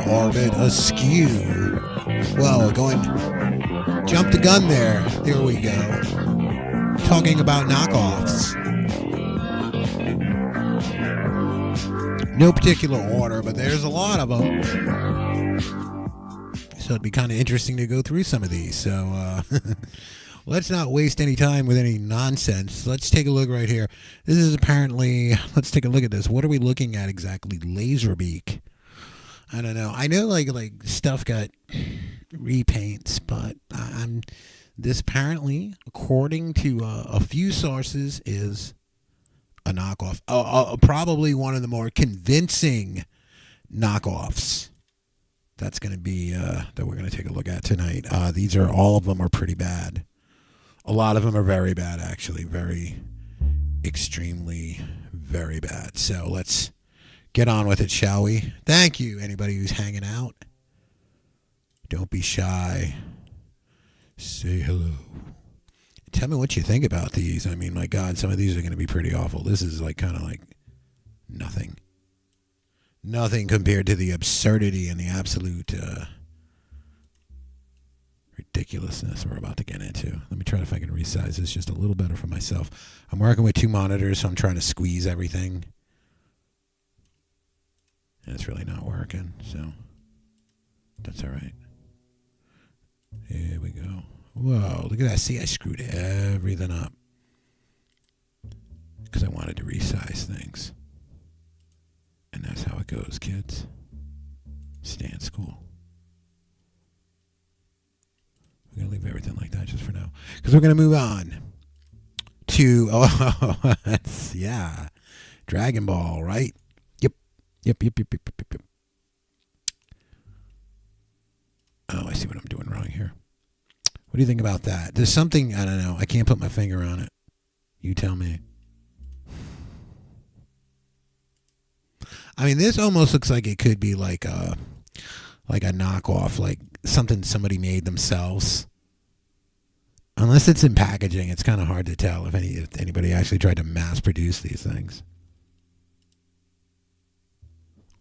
Orbit askew. Well, jump the gun there. There we go. Talking about knockoffs. No particular order, but there's a lot of them. So it'd be kind of interesting to go through some of these. So let's not waste any time with any nonsense. Let's take a look right here. This is apparently, let's take a look at this. What are we looking at exactly? Laserbeak. I don't know. I know like stuff got repaints, but this apparently, according to a few sources, is a knockoff. Probably one of the more convincing knockoffs. That's going to be that we're going to take a look at tonight. All of them are pretty bad. A lot of them are very bad, actually. Very, extremely, very bad. So let's get on with it, shall we? Thank you, anybody who's hanging out. Don't be shy. Say hello. Tell me what you think about these. I mean, my God, some of these are going to be pretty awful. This is kind of like nothing. Nothing compared to the absurdity and the absolute ridiculousness we're about to get into. Let me try if I can resize this just a little better for myself. I'm working with two monitors, so I'm trying to squeeze everything. And it's really not working, so that's all right. Here we go. Whoa, look at that. See, I screwed everything up because I wanted to resize things. And that's how it goes, kids. Stay in school. We're going to leave everything like that just for now. Because we're going to move on to, yeah, Dragon Ball, right? Yep. Oh, I see what I'm doing wrong here. What do you think about that? There's something, I don't know. I can't put my finger on it. You tell me. I mean, this almost looks like it could be like a knockoff, like something somebody made themselves. Unless it's in packaging, it's kind of hard to tell if anybody actually tried to mass produce these things.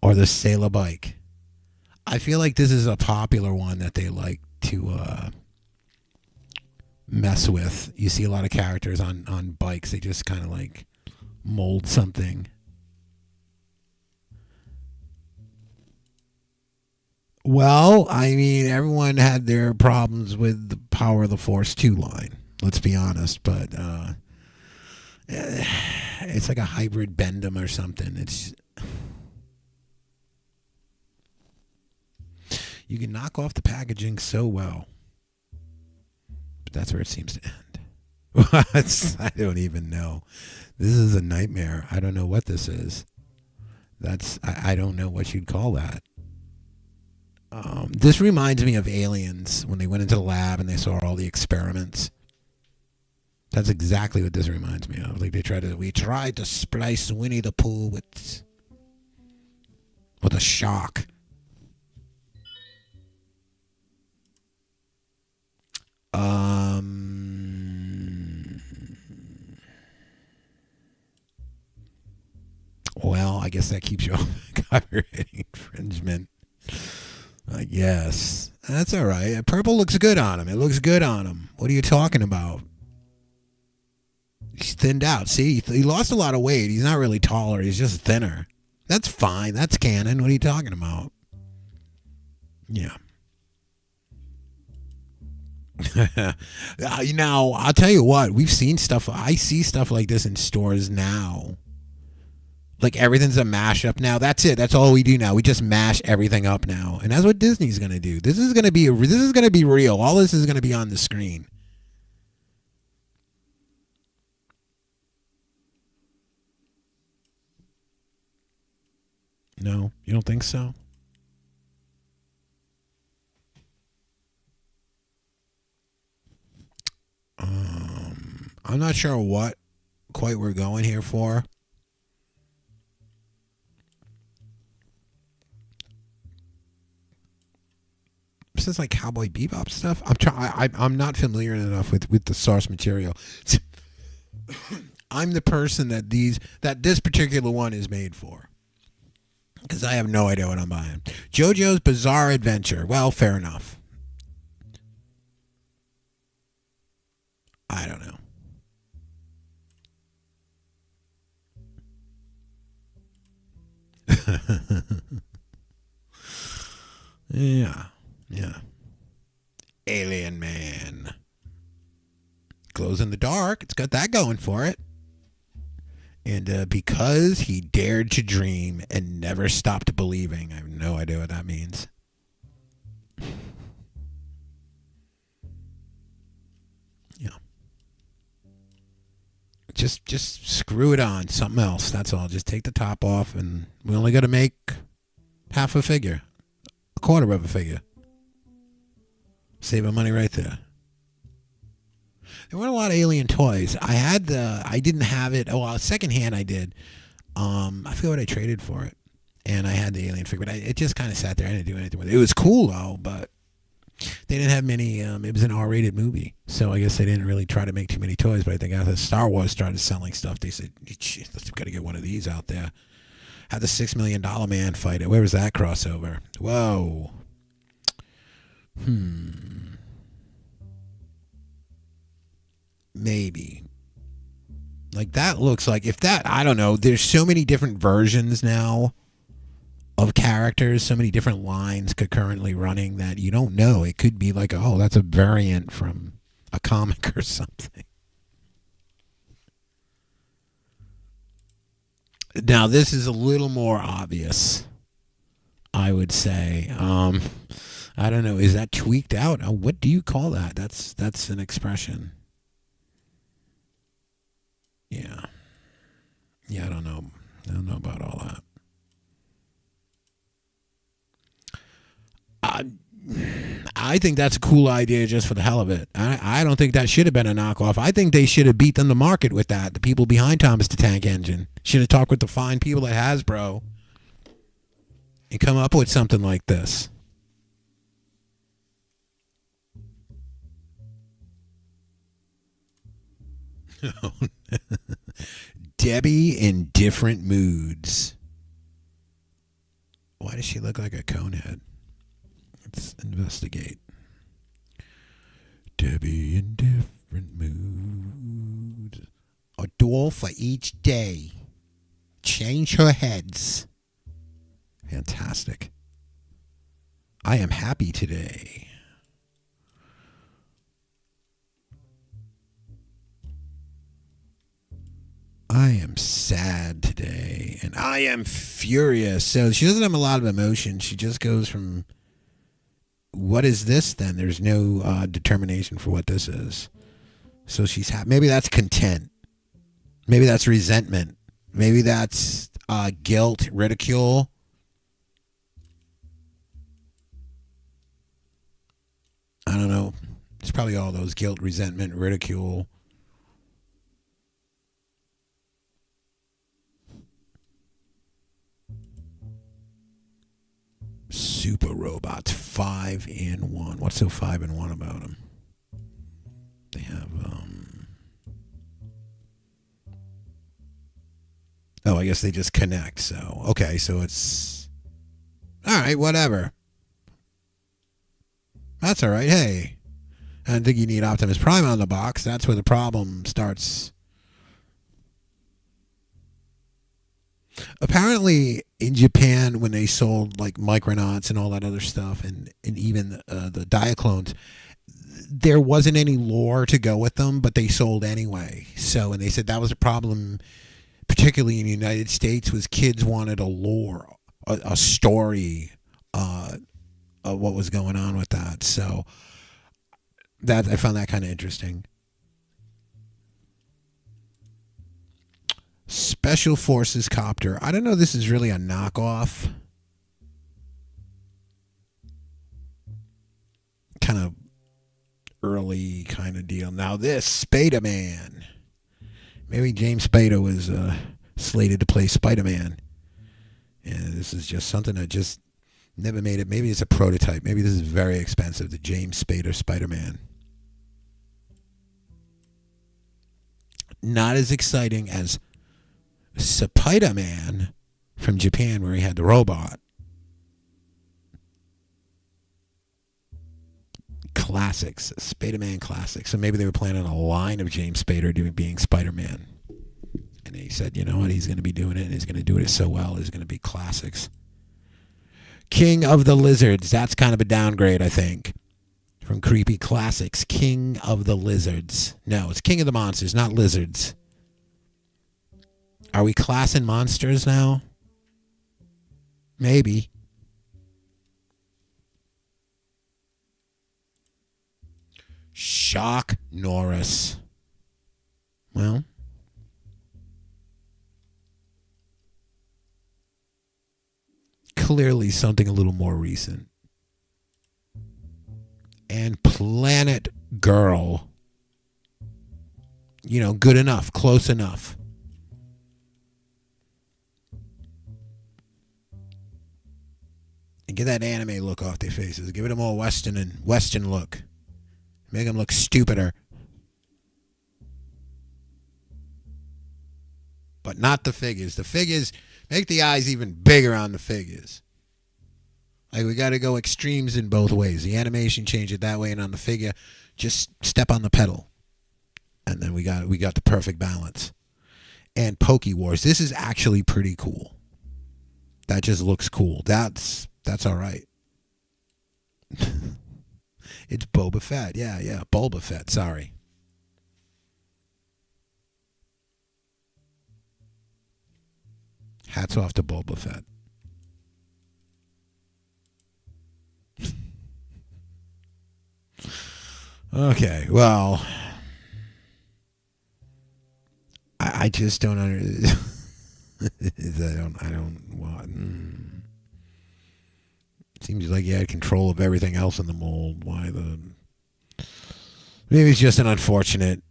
Or the Sailor bike. I feel like this is a popular one that they like to mess with. You see a lot of characters on bikes. They just kind of like mold something. Well, I mean, everyone had their problems with the Power of the Force 2 line. Let's be honest. But it's like a hybrid Bendham or something. You can knock off the packaging so well. But that's where it seems to end. I don't even know. This is a nightmare. I don't know what this is. I don't know what you'd call that. This reminds me of Aliens when they went into the lab and they saw all the experiments. That's exactly what this reminds me of. Like we tried to splice Winnie the Pooh with a shark. Well, I guess that keeps you off copyright infringement. I guess. That's all right. Purple looks good on him. It looks good on him. What are you talking about? He's thinned out. See, he lost a lot of weight. He's not really taller. He's just thinner. That's fine. That's canon. What are you talking about? Yeah. Now, I'll tell you what. We've seen stuff. I see stuff like this in stores now. Like everything's a mashup now. That's it. That's all we do now. We just mash everything up now, and that's what Disney's gonna do. This is gonna be real. All this is gonna be on the screen. No, you don't think so? I'm not sure what quite we're going here for. This is like Cowboy Bebop stuff. I'm not familiar enough with the source material. I'm the person that this particular one is made for, because I have no idea what I'm buying. JoJo's Bizarre Adventure. Well, fair enough. I don't know. Yeah. Alien Man. Glows in the dark. It's got that going for it. And because he dared to dream and never stopped believing. I have no idea what that means. Yeah. Just screw it on. Something else. That's all. Just take the top off, and we only got to make half a figure. A quarter of a figure. Saving money right there. There weren't a lot of Alien toys. I didn't have it. Well, secondhand I did. I forget what I traded for it. And I had the Alien figure, but it just kind of sat there. I didn't do anything with it. It was cool though, but they didn't have many. It was an R-rated movie, so I guess they didn't really try to make too many toys. But I think after Star Wars started selling stuff, they said, "Let's got to get one of these out there." Had the $6 Million Man fight it. Where was that crossover? Whoa. Maybe. Like that looks like I don't know. There's so many different versions now of characters, so many different lines concurrently running that you don't know. It could be like, oh, that's a variant from a comic or something. Now this is a little more obvious, I would say. I don't know. Is that tweaked out? What do you call that? That's an expression. Yeah. Yeah, I don't know. I don't know about all that. I think that's a cool idea just for the hell of it. I don't think that should have been a knockoff. I think they should have beat them to market with that. The people behind Thomas the Tank Engine should have talked with the fine people at Hasbro and come up with something like this. Debbie in different moods. Why does she look like a conehead? Let's investigate. Debbie in different moods. A doll for each day. Change her heads. Fantastic. I am happy today. I am sad today, and I am furious. So she doesn't have a lot of emotion. She just goes from, what is this then? There's no determination for what this is. So she's maybe that's content. Maybe that's resentment. Maybe that's guilt, ridicule. probably all those guilt, resentment, ridicule. Super robots, 5-in-1. What's so 5-in-1 about them? They have oh, I guess they just connect. So okay, so it's all right. Whatever. That's all right. Hey, I don't think you need Optimus Prime on the box. That's where the problem starts. Apparently, in Japan, when they sold like Micronauts and all that other stuff, and even the Diaclones, there wasn't any lore to go with them, but they sold anyway. So, and they said that was a problem, particularly in the United States, was kids wanted a lore, a story of what was going on with that. So, that I found that kind of interesting. Special Forces copter. I don't know. This is really a knockoff. Kind of early kind of deal. Now this Spider-Man. Maybe James Spader was slated to play Spider-Man. And this is just something that just never made it. Maybe it's a prototype. Maybe this is very expensive. The James Spader Spider-Man. Not as exciting as Spider-Man from Japan, where he had the robot. Classics, Spider-Man classics. So maybe they were planning a line of James Spader being Spider-Man. And he said, you know what, he's going to be doing it, and he's going to do it so well, it's going to be classics. King of the Lizards. That's kind of a downgrade, I think. From Creepy Classics. King of the Lizards. No, it's King of the Monsters, not Lizards. Are we classing monsters now? Maybe. Shock Norris. Well, clearly something a little more recent. And Planet Girl. You know, good enough, close enough. And get that anime look off their faces. Give it a more Western look. Make them look stupider. But not the figures. The figures, make the eyes even bigger on the figures. Like, we got to go extremes in both ways. The animation, change it that way, and on the figure, just step on the pedal. And then we got the perfect balance. And Poke Wars. This is actually pretty cool. That just looks cool. That's all right. It's Boba Fett. Yeah, Boba Fett. Sorry. Hats off to Boba Fett. Okay, well, I just don't understand. I don't want. Seems like you had control of everything else in the mold. Why the? Maybe it's just an unfortunate.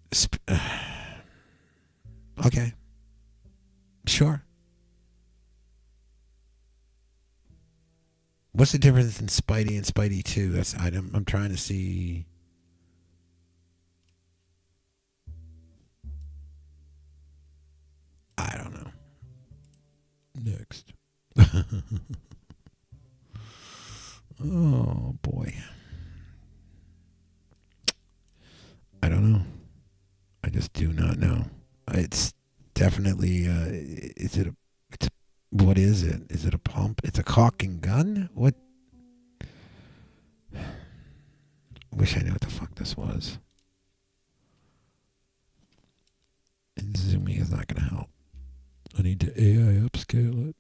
Okay. Sure. What's the difference in Spidey and Spidey 2? I'm trying to see. I don't know. Next. Oh boy. I don't know. I just do not know. It's definitely what is it? Is it a pump? It's a caulking gun? What? Wish I knew what the fuck this was. And zooming is not going to help. I need to AI upscale it.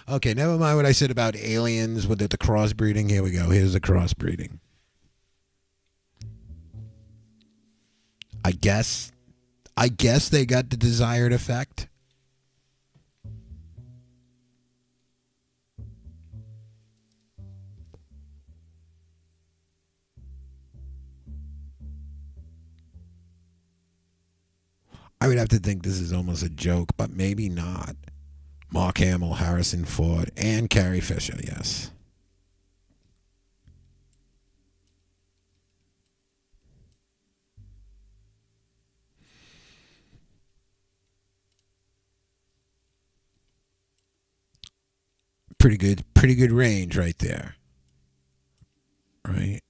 Okay, never mind what I said about aliens with the crossbreeding. Here we go. Here's the crossbreeding. I guess they got the desired effect. would have to think this is almost a joke, but maybe not. Mark Hamill, Harrison Ford, and Carrie Fisher, yes. Pretty good range right there. Right?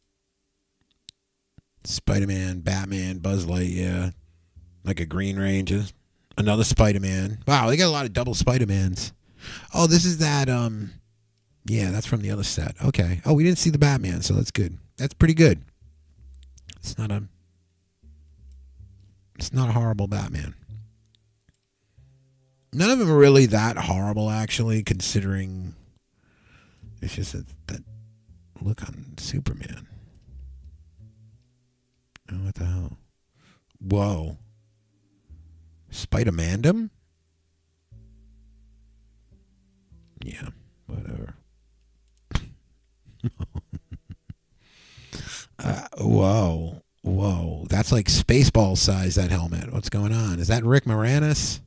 Spider-Man, Batman, Buzz Lightyear, like a Green Ranger, another Spider-Man. Wow, they got a lot of double Spider-Mans. Oh, this is that yeah, that's from the other set. Okay. Oh, we didn't see the Batman, so that's good. That's pretty good. It's not a horrible Batman. None of them are really that horrible, actually, considering it's just that look on Superman. Oh, what the hell? Whoa. Spider-Mandem? Yeah, whatever. Whoa. Whoa. That's like Spaceball size, that helmet. What's going on? Is that Rick Moranis?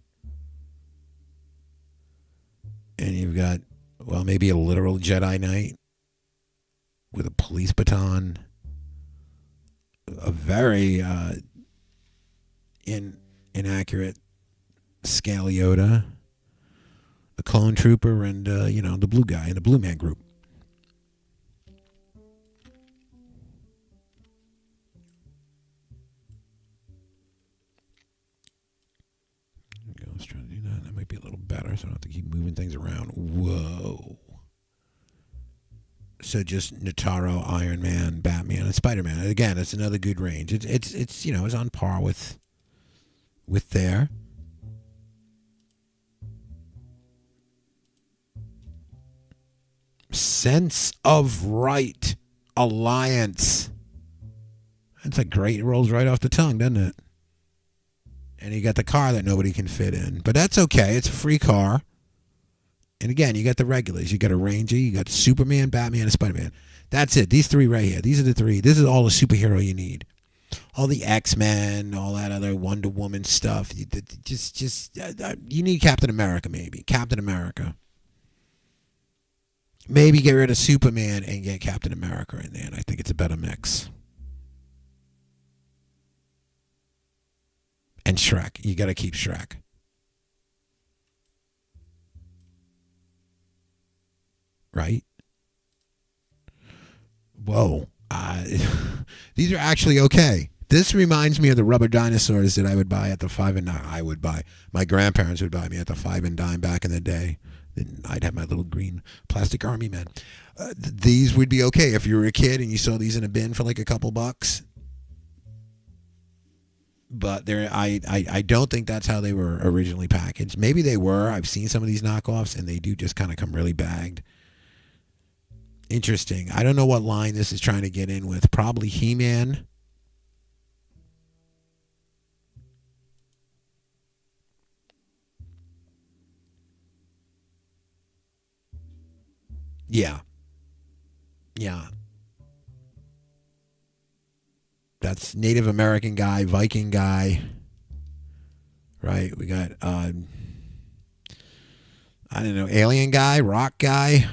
And you've got, well, maybe a literal Jedi Knight with a police baton. A very inaccurate Scale Yoda. A clone trooper and, the blue guy in the Blue Man Group. Let's try to do that. That might be a little better, so I don't have to keep moving things around. Whoa. So just Nataro, Iron Man, Batman, and Spider-Man. Again, it's another good range. It's it's on par with there. Sense of Right Alliance. That's a great. It rolls right off the tongue, doesn't it? And you got the car that nobody can fit in. But that's okay. It's a free car. And again, you got the regulars. You got a Ranger. You got Superman, Batman, and Spider-Man. That's it. These three right here. These are the three. This is all the superhero you need. All the X-Men, all that other Wonder Woman stuff. You need Captain America, maybe. Captain America. Maybe get rid of Superman and get Captain America in there. And I think it's a better mix. And Shrek. You got to keep Shrek. Right? Whoa. These are actually okay. This reminds me of the rubber dinosaurs that I would buy at the Five and Dime. I would buy. My grandparents would buy me at the Five and Dime back in the day. Then I'd have my little green plastic army men. These would be okay if you were a kid and you saw these in a bin for like a couple bucks. But I don't think that's how they were originally packaged. Maybe they were. I've seen some of these knockoffs, and they do just kind of come really bagged. Interesting. I don't know what line this is trying to get in with. Probably He-Man. Yeah. Yeah. That's Native American guy, Viking guy. Right? We got, I don't know, alien guy, rock guy,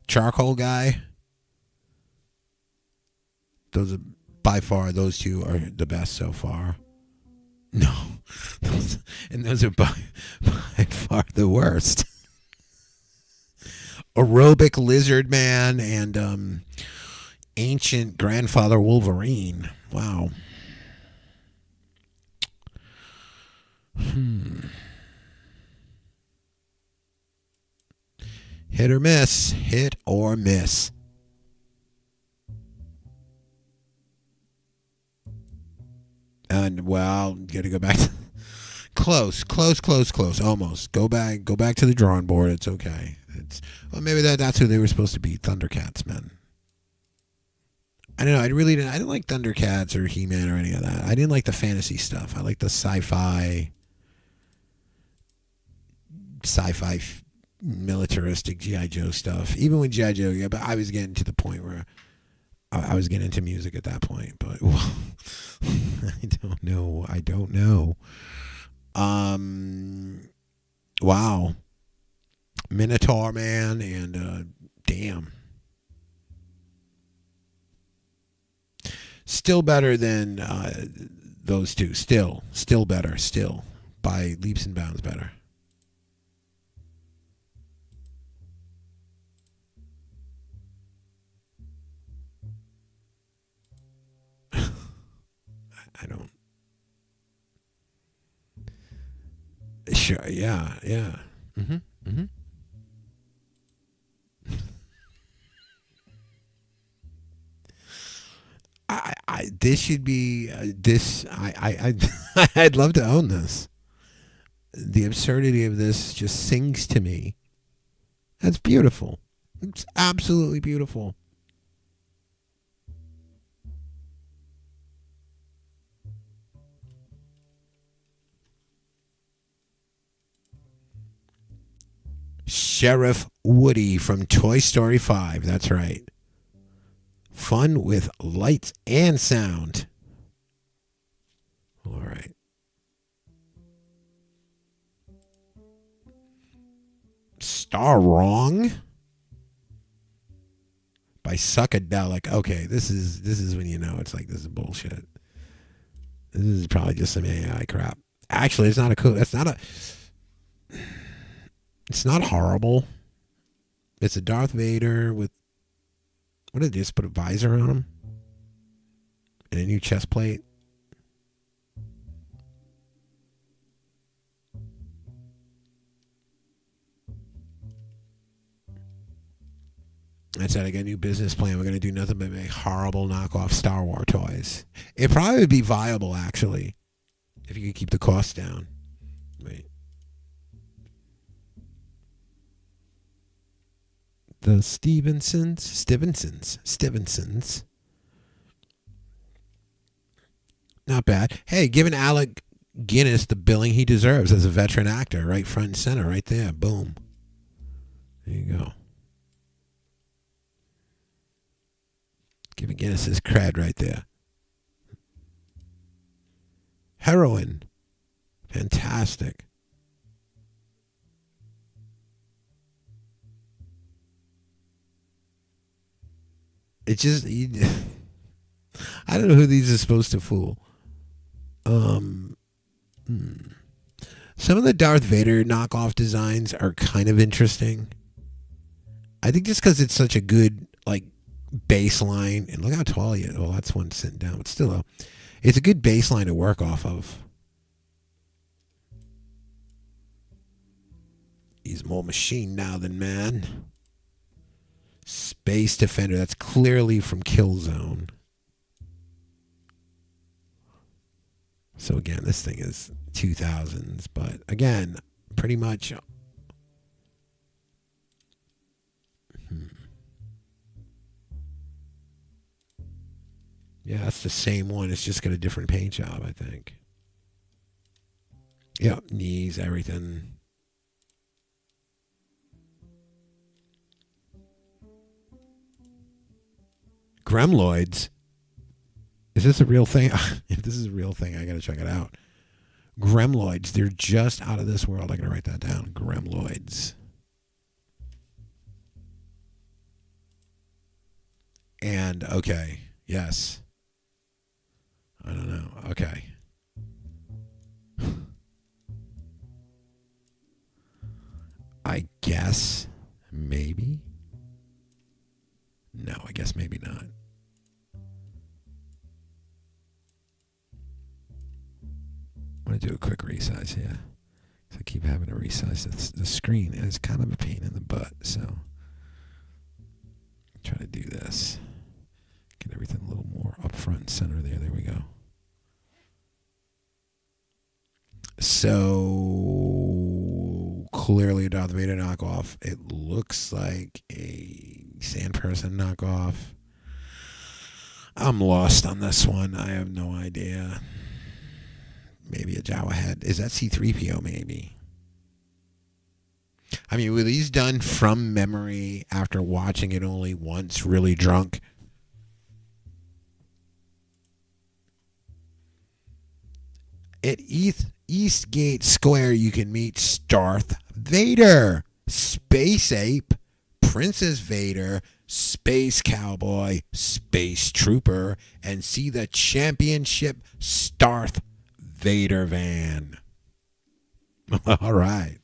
charcoal guy. Those are, by far, those two are the best so far. No. Those are by far the worst. Aerobic Lizard Man and Ancient Grandfather Wolverine. Wow. Hit or miss. Hit or miss. And well, got to go back to close. Almost. Go back to the drawing board. It's okay. Well, maybe that's who they were supposed to be. Thundercats, man. I don't know. I didn't like Thundercats or He-Man or any of that. I didn't like the fantasy stuff. I like the sci-fi militaristic G.I. Joe stuff. Even with G.I. Joe, yeah, but I was getting to the point where I was getting into music at that point. But well, I don't know. Wow. Minotaur Man and damn. Still better than those two. Still better. Still by leaps and bounds better. I don't. Sure. Yeah. Yeah. Mhm. Mhm. This should be this. I'd love to own this. The absurdity of this just sings to me. That's beautiful. It's absolutely beautiful. Sheriff Woody from Toy Story 5. That's right. Fun with lights and sound. All right. Star Wrong by Suckadelic. Okay, this is when you know it's like this is bullshit. This is probably just some AI crap. Actually, it's not a cool. It's not horrible. It's a Darth Vader with what did they just put a visor on him and a new chest plate. I said I got a new business plan. We're going to do nothing but make horrible knockoff Star Wars toys. It probably would be viable actually if you could keep the cost down. Wait. The Stevensons. Not bad. Hey, giving Alec Guinness the billing he deserves as a veteran actor, right front and center, right there. Boom. There you go. Giving Guinness his cred right there. Heroin. Fantastic. It just, I don't know who these are supposed to fool. Um, hmm. Some of the Darth Vader knockoff designs are kind of interesting. I think just because it's such a good like baseline, and look how tall he is. Well, that's one sitting down, but still, it's a good baseline to work off of. He's more machine now than man. Space Defender. That's clearly from Killzone. So again, this thing is 2000s, but again, pretty much. Yeah, that's the same one. It's just got a different paint job, I think. Yep, knees, everything. Gremloids. Is this a real thing? If this is a real thing, I gotta check it out. Gremloids. They're just out of this world. I gotta write that down. Gremloids. And okay, yes. I don't know. Okay. I guess maybe. No, I guess maybe not. I'm going to do a quick resize here. I keep having to resize the screen, and it's kind of a pain in the butt. So, try to do this. Get everything a little more up front and center there. There we go. So, clearly a Darth Vader knockoff. It looks like a Sand Person knockoff. I'm lost on this one. I have no idea. Maybe a Jawa head. Is that C3PO maybe? I mean, were these done from memory after watching it only once, really drunk? It Eastgate Square, you can meet Darth Vader, Space Ape, Princess Vader, Space Cowboy, Space Trooper, and see the championship Darth Vader van. All right.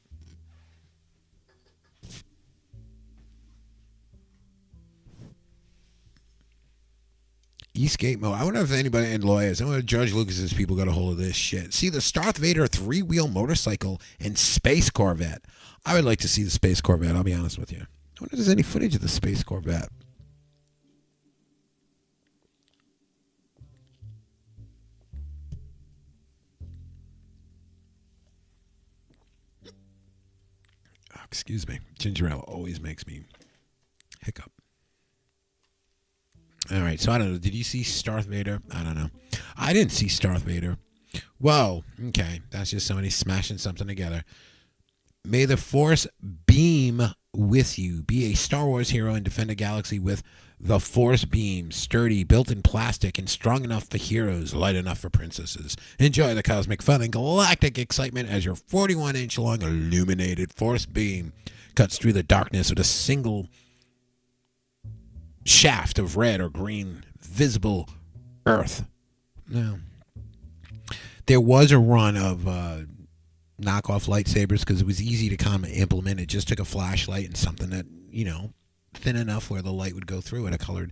Eastgate Mo. I wonder if anybody in lawyers, I wonder if George Lucas's people got a hold of this shit. See the Darth Vader three-wheel motorcycle and Space Corvette. I would like to see the Space Corvette, I'll be honest with you. I wonder if there's any footage of the Space Corvette. Oh, excuse me. Ginger ale always makes me hiccup. All right, so I don't know. Did you see Darth Vader? I don't know. I didn't see Darth Vader. Whoa, okay. That's just somebody smashing something together. May the Force beam with you. Be a Star Wars hero and defend a galaxy with the Force beam. Sturdy, built in plastic, and strong enough for heroes, light enough for princesses. Enjoy the cosmic fun and galactic excitement as your 41-inch long illuminated Force beam cuts through the darkness with a single shaft of red or green visible earth. Now, there was a run of knockoff lightsabers because it was easy to kind of implement. It just took a flashlight and something that, thin enough where the light would go through it, a colored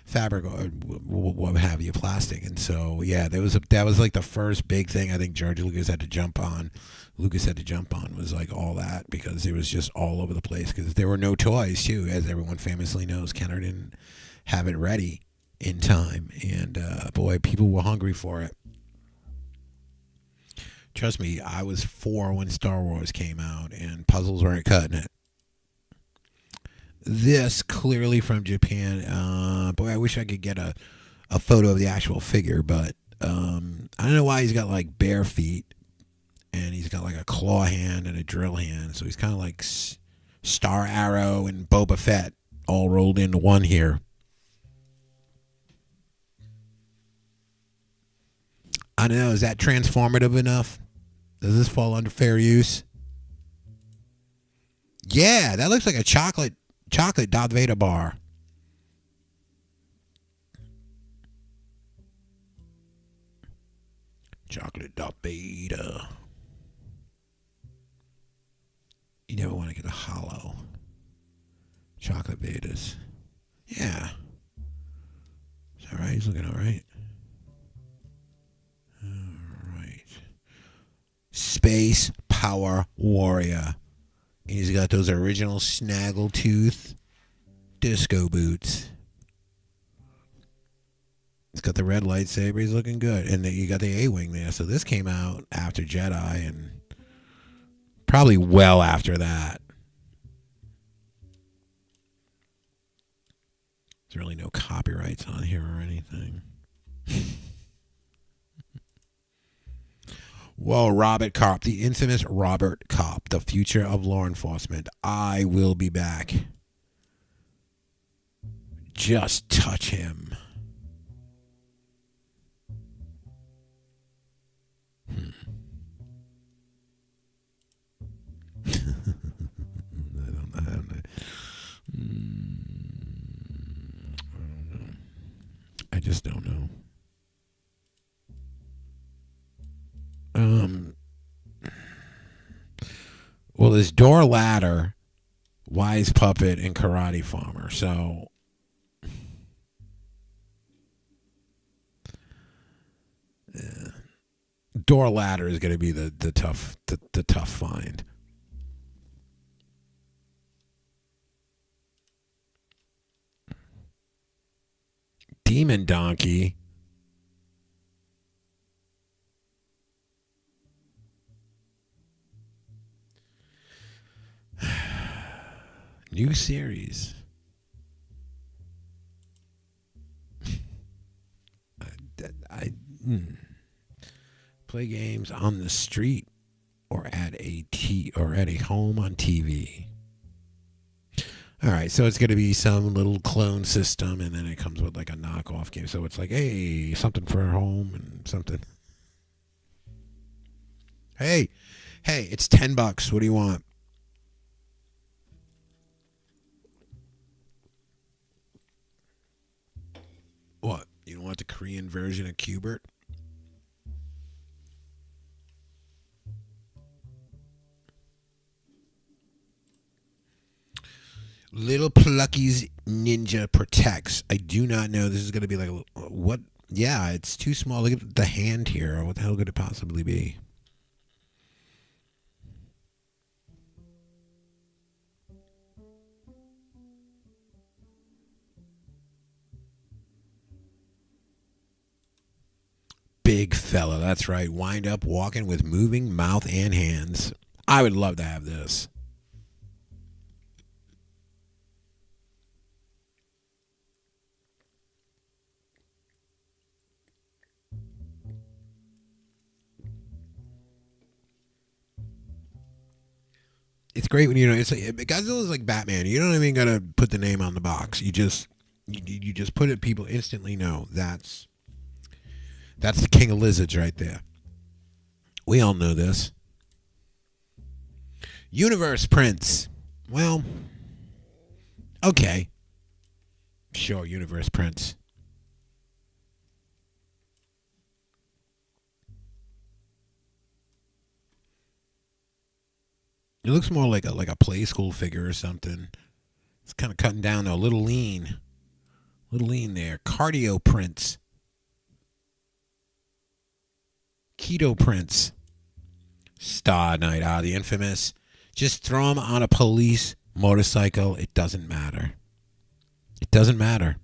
fabric or what have you, plastic. And so, yeah, that was like the first big thing I think George Lucas had to jump on. Was like all that because it was just all over the place because there were no toys too, as everyone famously knows. Kenner didn't have it ready in time, and boy, people were hungry for it. Trust me, I was 4 when Star Wars came out, and puzzles weren't cutting it. This clearly from Japan. Boy, I wish I could get a photo of the actual figure, but I don't know why he's got like bare feet. And he's got like a claw hand and a drill hand. So he's kind of like Star Arrow and Boba Fett all rolled into one here. I don't know. Is that transformative enough? Does this fall under fair use? Yeah, that looks like a chocolate Darth Vader bar. Chocolate Darth Vader. You never want to get a hollow chocolate Vedas. Yeah. Is that right? He's looking all right. All right. Space Power Warrior. He's got those original snaggletooth disco boots. He's got the red lightsaber. He's looking good. And you got the A-Wing there. So this came out after Jedi and probably well after that. There's really no copyrights on here or anything. Whoa, Robert Kopp, the infamous Robert Kopp, the future of law enforcement. I will be back. Just touch him. I don't know how to. I just don't know. Well, there's Door Ladder, Wise Puppet, and Karate Farmer. So, Door Ladder is going to be the tough find. Demon Donkey. New series. Play games on the street or at a home on TV. All right, so it's going to be some little clone system, and then it comes with like a knockoff game. So it's like, hey, something for home and something. Hey, hey, it's $10. What do you want? What? You don't want the Korean version of Cubert? Little Plucky's Ninja Protects. I do not know. This is going to be like what? Yeah, it's too small. Look at the hand here. What the hell could it possibly be? Big fella. That's right. Wind up walking with moving mouth and hands. I would love to have this. It's great when you know it's like Godzilla's like Batman. You don't even gotta put the name on the box. You just put it. People instantly know that's the king of lizards right there. We all know this. Universe Prince. Well, okay, sure. Universe Prince. It looks more like a play school figure or something. It's kind of cutting down though. A little lean there. Cardio Prince. Keto Prince. Star Night. Ah, the infamous. Just throw him on a police motorcycle. It doesn't matter. It doesn't matter.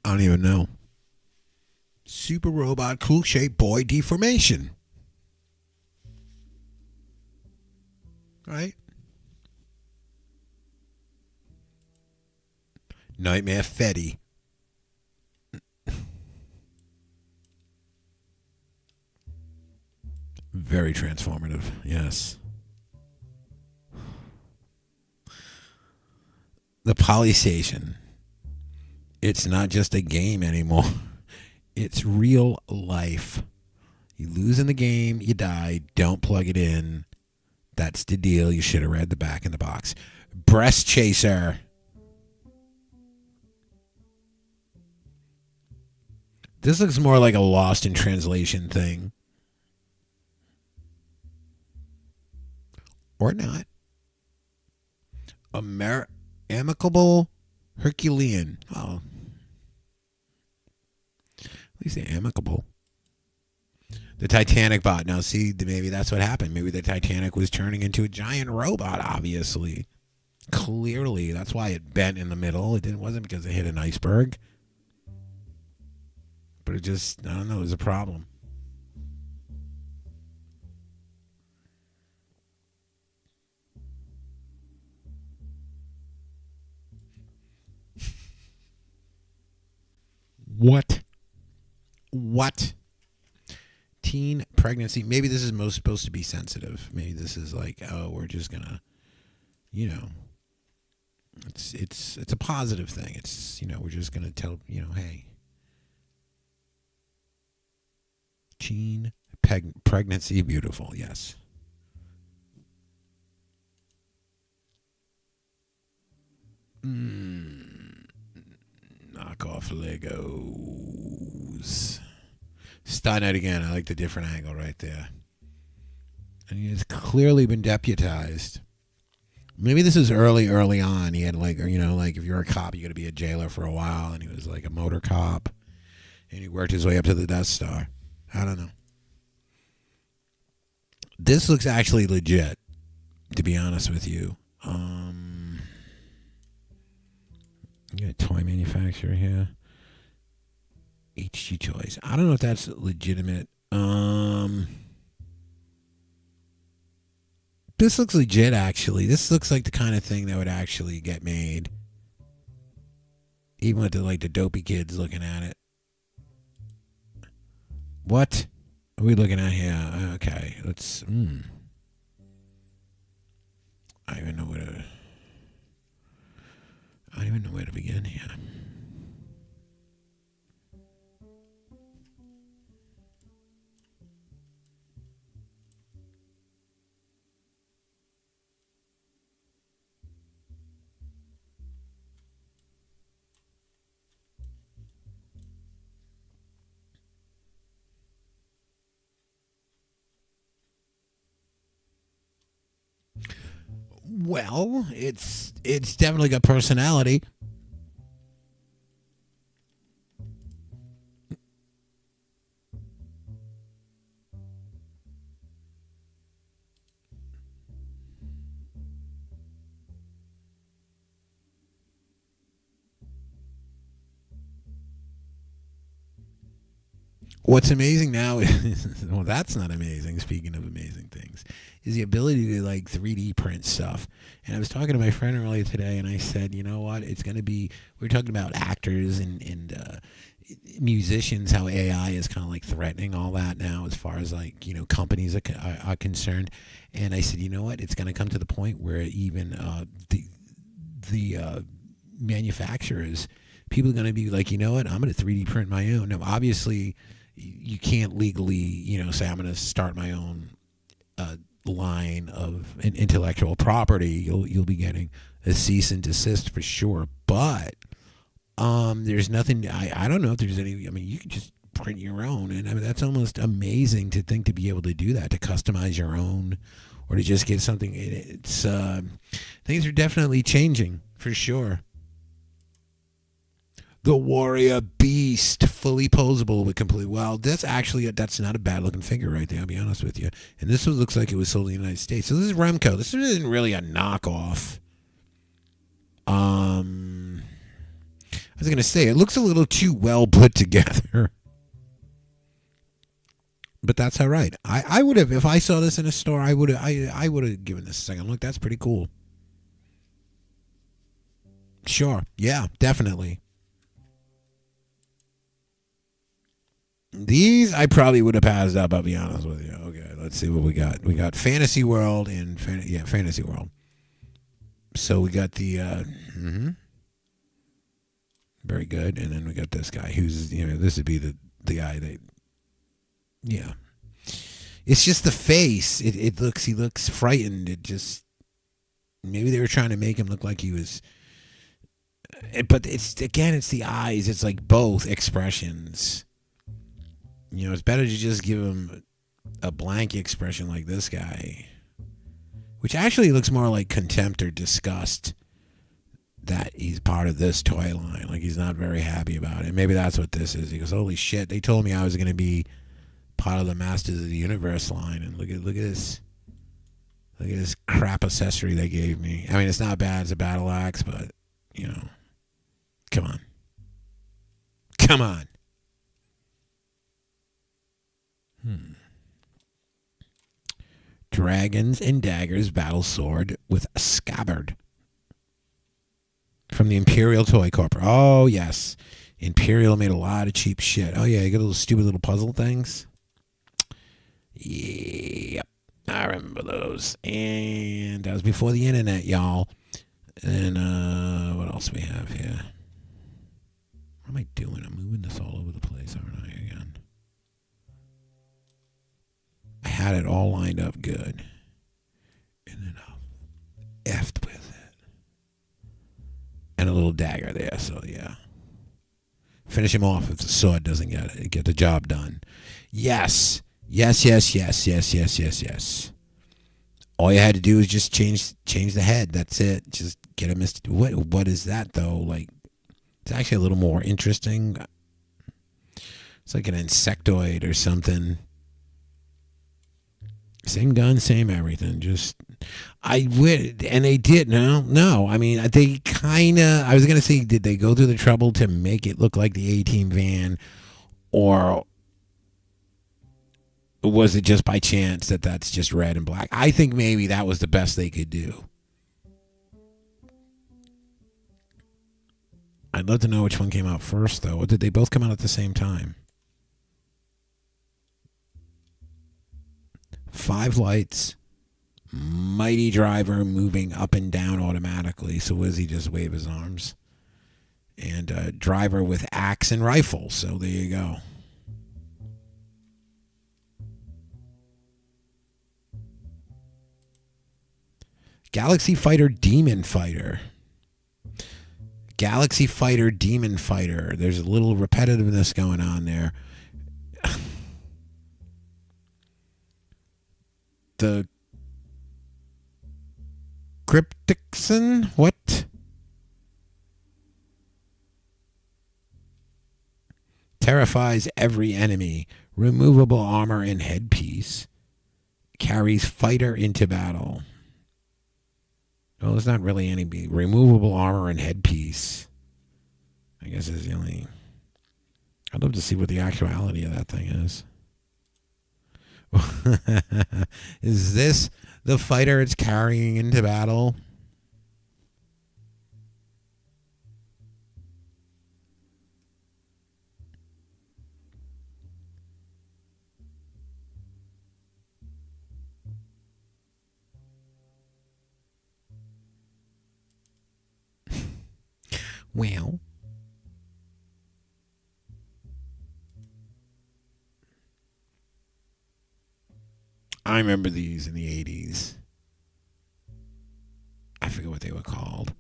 I don't even know. Super robot, cool shaped boy deformation. Right? Nightmare Fetty. Very transformative. Yes. The Poly Station. It's not just a game anymore. It's real life. You lose in the game, you die. Don't plug it in. That's the deal. You should have read the back in the box. Breast Chaser. This looks more like a lost in translation thing. Or not. Amicable Herculean. Oh. At least they're amicable. The Titanic bot. Now, see, maybe that's what happened. Maybe the Titanic was turning into a giant robot, obviously. Clearly. That's why it bent in the middle. Wasn't because it hit an iceberg. But it just, I don't know, it was a problem. What? What? Teen pregnancy. Maybe this is most supposed to be sensitive. Maybe this is like, oh, we're just gonna, you know, it's a positive thing. It's we're just gonna tell hey, teen pregnancy, beautiful. Yes. Knock off Legos. Starting out again. I like the different angle right there. And he has clearly been deputized. Maybe this is early on. He had like if you're a cop, you got to be a jailer for a while, and he was like a motor cop, and he worked his way up to the Death Star. I don't know. This looks actually legit, to be honest with you. You got a toy manufacturer here. HG Toys. I don't know if that's legitimate. This looks legit, actually. This looks like the kind of thing that would actually get made. Even with the dopey kids looking at it. What are we looking at here? Okay, let's. I don't even know where to. I don't even know where to begin here. Well, it's definitely got personality. What's amazing now is well, that's not amazing. Speaking of amazing things, is the ability to like 3D print stuff. And I was talking to my friend earlier today, and I said, you know what? It's going to be. We are talking about actors and musicians, how AI is kind of like threatening all that now, as far as like companies are concerned. And I said, you know what? It's going to come to the point where even the manufacturers, people are going to be like, you know what? I'm going to 3D print my own. Now, obviously, you can't legally, say I'm going to start my own line of an intellectual property. You'll be getting a cease and desist for sure. But there's nothing. I don't know if there's any. I mean, you can just print your own, and I mean that's almost amazing to think to be able to do that, to customize your own, or to just get something. It's things are definitely changing for sure. The warrior beast, fully posable with complete. Well, that's not a bad looking figure right there. I'll be honest with you. And this one looks like it was sold in the United States. So this is Remco. This isn't really a knockoff. I was gonna say it looks a little too well put together, but that's all right. I would have, if I saw this in a store, I would have given this a second look. That's pretty cool. Sure, yeah, definitely. These I probably would have passed up. I'll be honest with you. Okay, let's see what we got. We got Fantasy World and Fantasy World. So we got the very good, and then we got this guy who's this would be the guy that yeah. It's just the face. It looks he looks frightened. It just maybe they were trying to make him look like he was. But it's the eyes. It's like both expressions. It's better to just give him a blank expression like this guy, which actually looks more like contempt or disgust that he's part of this toy line. Like he's not very happy about it. Maybe that's what this is. He goes, "Holy shit! They told me I was going to be part of the Masters of the Universe line, and look at this. Look at this crap accessory they gave me. I mean, it's not bad as a battle axe, but come on, come on." Dragons and Daggers battle sword with a scabbard from the Imperial Toy Corp. Oh yes, Imperial made a lot of cheap shit. Oh yeah, you got little stupid little puzzle things. Yep, I remember those. And that was before the internet, y'all. And what else we have here? What am I doing? I'm moving this all over the place, aren't I? Again. I had it all lined up good. And then I effed with it. And a little dagger there, so yeah. Finish him off if the sword doesn't get the job done. Yes. Yes, yes, yes, yes, yes, yes, yes. All you had to do is just change the head. That's it. Just get a what is that though? Like it's actually a little more interesting. It's like an insectoid or something. Same gun, same everything. Just I would, and they did. No. I mean, they kind of. I was gonna say, did they go through the trouble to make it look like the A-Team van, or was it just by chance that that's just red and black? I think maybe that was the best they could do. I'd love to know which one came out first, though. Or did they both come out at the same time? 5 lights. Mighty driver moving up and down automatically. So what does he just wave his arms? And driver with axe and rifle. So there you go. Galaxy Fighter Demon Fighter. Galaxy Fighter Demon Fighter. There's a little repetitiveness going on there. The Cryptixon? What? Terrifies every enemy. Removable armor and headpiece. Carries fighter into battle. Well, there's not really any removable armor and headpiece. I guess is the only. I'd love to see what the actuality of that thing is. Is this the fighter it's carrying into battle? Well, I remember these in the 80s. I forget what they were called.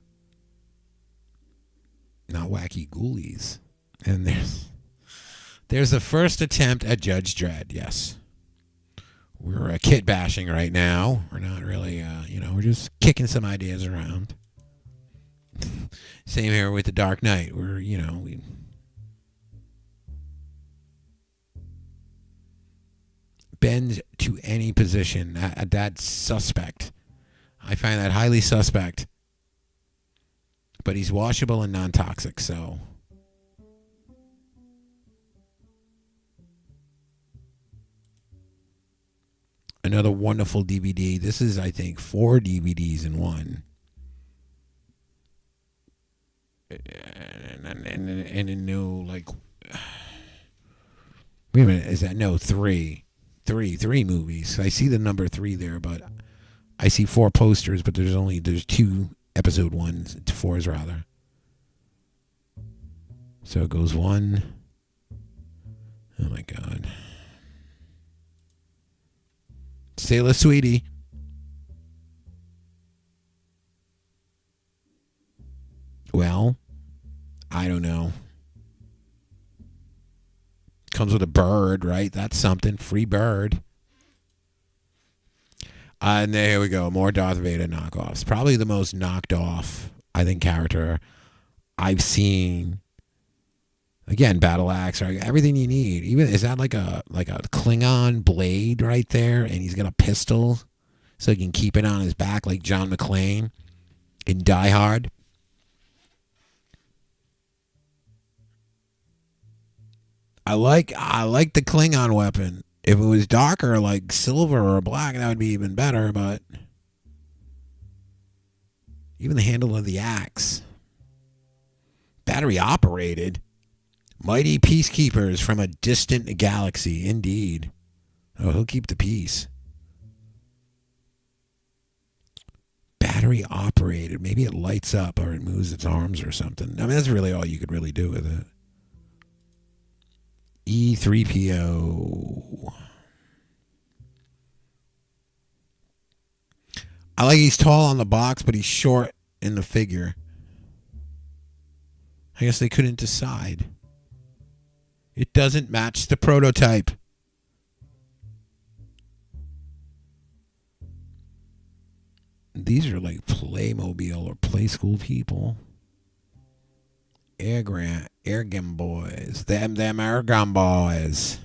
Not Wacky Ghoulies. And there's the first attempt at Judge Dredd, yes. We're kit bashing right now. We're not really, we're just kicking some ideas around. Same here with the Dark Knight. We bend to any position. That's suspect. I find that highly suspect. But he's washable and non-toxic, so. Another wonderful DVD. This is, I think, 4 DVDs in one. And a new, like. Wait a minute. Is that? No, 3. Three movies. I see the number 3 there, but I see 4 posters, but there's 2 episode 1s, 4s rather. So it goes 1. Oh my God. Sailor Sweetie. Well, I don't know. Comes with a bird, right? That's something. Free bird. And there we go. More Darth Vader knockoffs. Probably the most knocked off, I think, character I've seen. Again, battle axe, right? Everything you need. Even is that like a Klingon blade right there, and he's got a pistol, so he can keep it on his back like John McClane in Die Hard. I like the Klingon weapon. If it was darker, like silver or black, that would be even better, but even the handle of the axe. Battery operated. Mighty peacekeepers from a distant galaxy, indeed. Oh, he'll keep the peace. Battery operated. Maybe it lights up or it moves its arms or something. I mean, that's really all you could really do with it. E3PO. I like he's tall on the box, but he's short in the figure. I guess they couldn't decide. It doesn't match the prototype. These are like Playmobil or Play School people. Airgun boys. Them Airgun boys.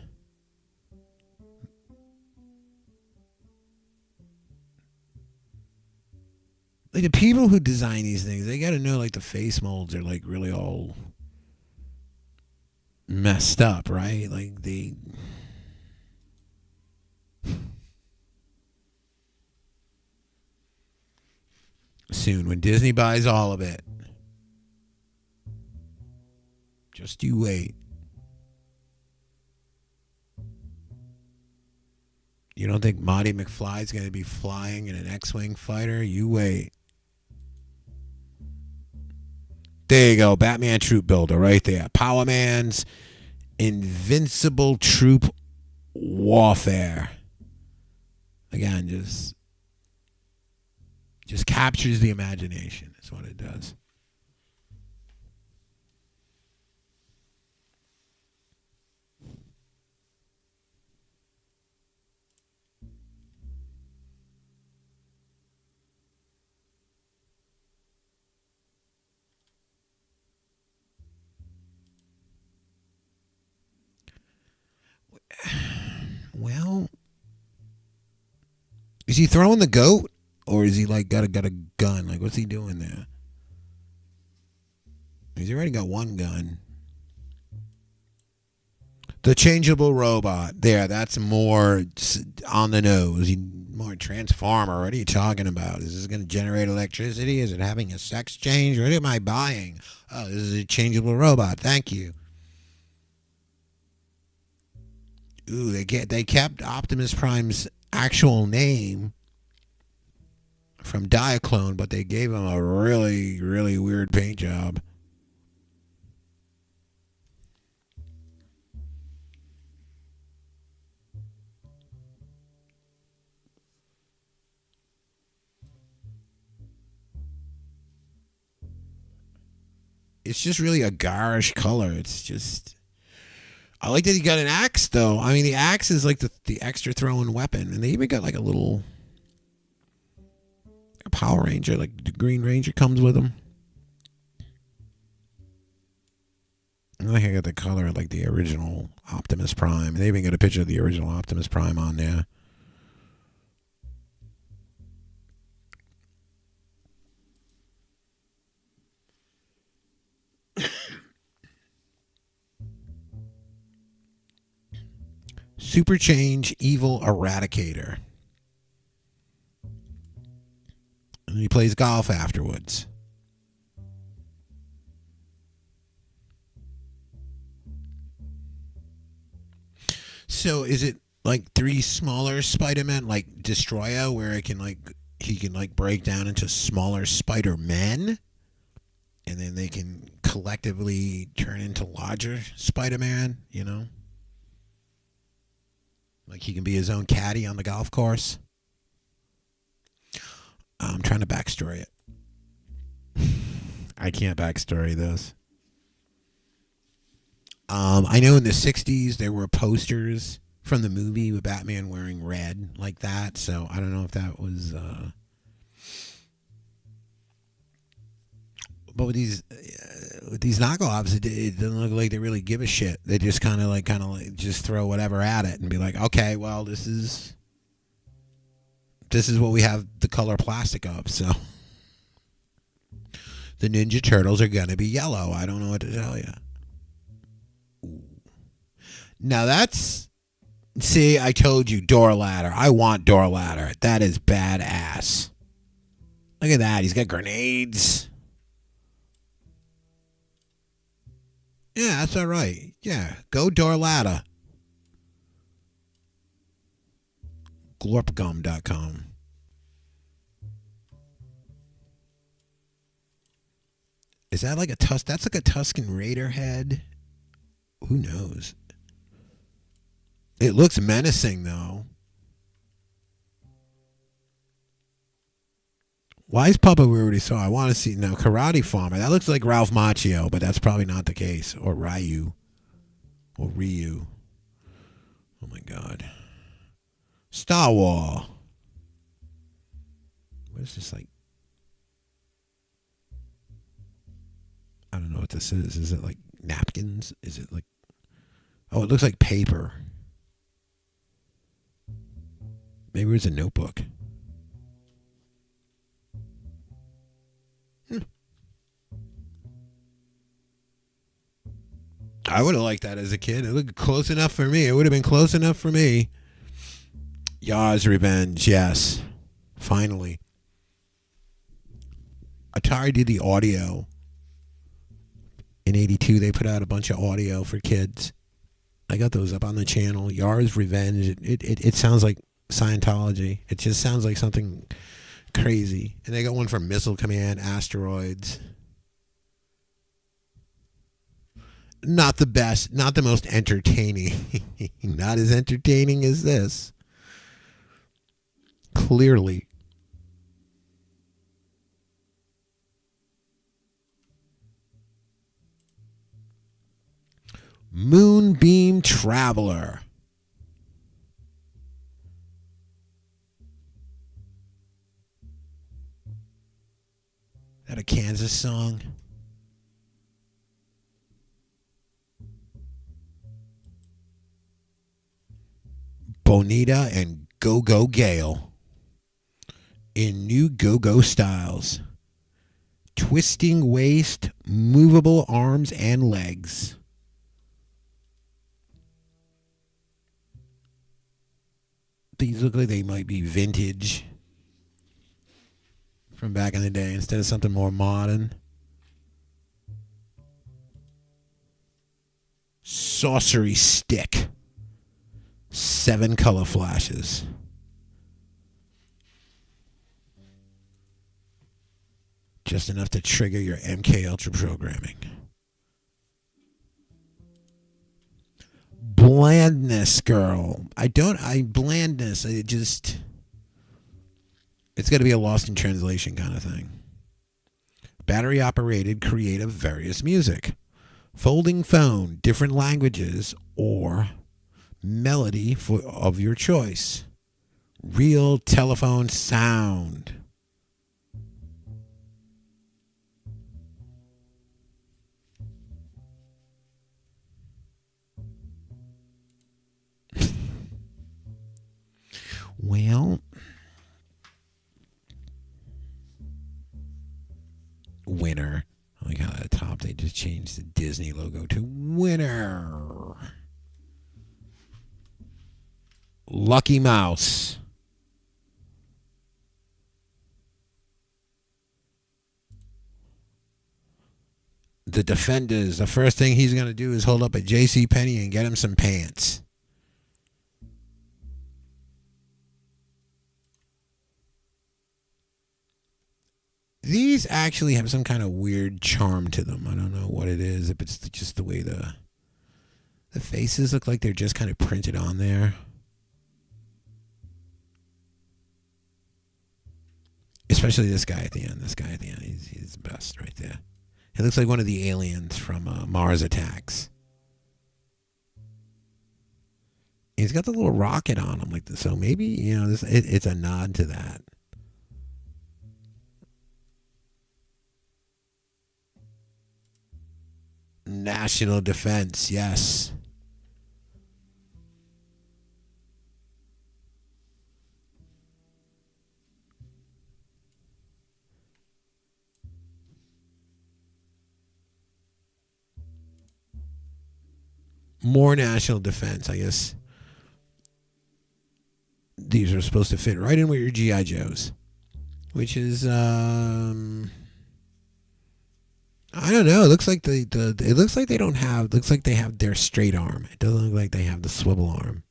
Like the people who design these things, they gotta know like the face molds are like really all messed up, right? Like they soon when Disney buys all of it. Just you wait. You don't think Marty McFly's going to be flying in an X-Wing fighter? You wait. There you go. Batman Troop Builder right there. Power Man's Invincible Troop Warfare. Again, just captures the imagination. That's what it does. Well, is he throwing the goat, or is he like got a gun? Like, what's he doing there? He's already got one gun. The changeable robot. There, that's more on the nose. More transformer. What are you talking about? Is this going to generate electricity? Is it having a sex change? What am I buying? Oh, this is a changeable robot. Thank you. Ooh, they kept Optimus Prime's actual name from Diaclone, but they gave him a really, really weird paint job. It's just really a garish color. It's just. I like that he got an axe, though. I mean, the axe is like the extra throwing weapon. And they even got like a Power Ranger, like the Green Ranger comes with him. I like I got the color like the original Optimus Prime. They even got a picture of the original Optimus Prime on there. Super Change Evil Eradicator. And he plays golf afterwards. So is it like three smaller Spider-Men, like Destroyer, where he can break down into smaller Spider-Men, and then they can collectively turn into larger Spider-Man, you know? Like he can be his own caddy on the golf course. I'm trying to backstory it. I can't backstory this. I know in the 60s there were posters from the movie with Batman wearing red like that, so I don't know if that was... But with these knockoffs, it doesn't look like they really give a shit. They just kind of like just throw whatever at it and be like, okay, well, this is what we have the color plastic of. So the Ninja Turtles are gonna be yellow. I don't know what to tell you. Now see, I told you, door ladder. I want door ladder. That is badass. Look at that. He's got grenades. Yeah, that's all right. Yeah, go door ladder. Glorpgum.com. Is that like that's like a Tusken Raider head? Who knows? It looks menacing, though. Wise Puppa we already saw. I want to see now. Karate Farmer. That looks like Ralph Macchio, but that's probably not the case. Or Ryu. Or Ryu. Oh my God. Star Wars. What is this like? I don't know what this is. Is it like napkins? Is it like... Oh, it looks like paper. Maybe it's a notebook. I would have liked that as a kid. It looked close enough for me. It would have been close enough for me. Yaw's Revenge, yes. Finally. Atari did the audio. In 82, they put out a bunch of audio for kids. I got those up on the channel. Yaw's Revenge. It sounds like Scientology. It just sounds like something crazy. And they got one for Missile Command, asteroids. Not the best, not the most entertaining. Not as entertaining as this. Clearly. Moonbeam Traveler. Is that a Kansas song? Bonita and Go-Go Gale in new go-go styles. Twisting waist, movable arms and legs. These look like they might be vintage from back in the day instead of something more modern. Sorcery Stick. 7 color flashes. Just enough to trigger your MK Ultra programming. Blandness, girl. Blandness. It's got to be a lost in translation kind of thing. Battery operated, creative, various music. Folding phone, different languages, or melody of your choice. Real telephone sound. Well, winner. I like how at the top they just changed the Disney logo to winner. Lucky Mouse. The Defenders. The first thing he's going to do is hold up a JCPenney and get him some pants. These actually have some kind of weird charm to them. I don't know what it is. If it's just the way the faces look like they're just kind of printed on there. Especially this guy at the end. He's the best right there. He looks like one of the aliens from Mars Attacks. He's got the little rocket on him like this. So maybe, it's a nod to that. National defense, yes. More national defense, I guess. These are supposed to fit right in with your G.I. Joes, which is I don't know. It looks like it looks like they don't have. Looks like they have their straight arm. It doesn't look like they have the swivel arm.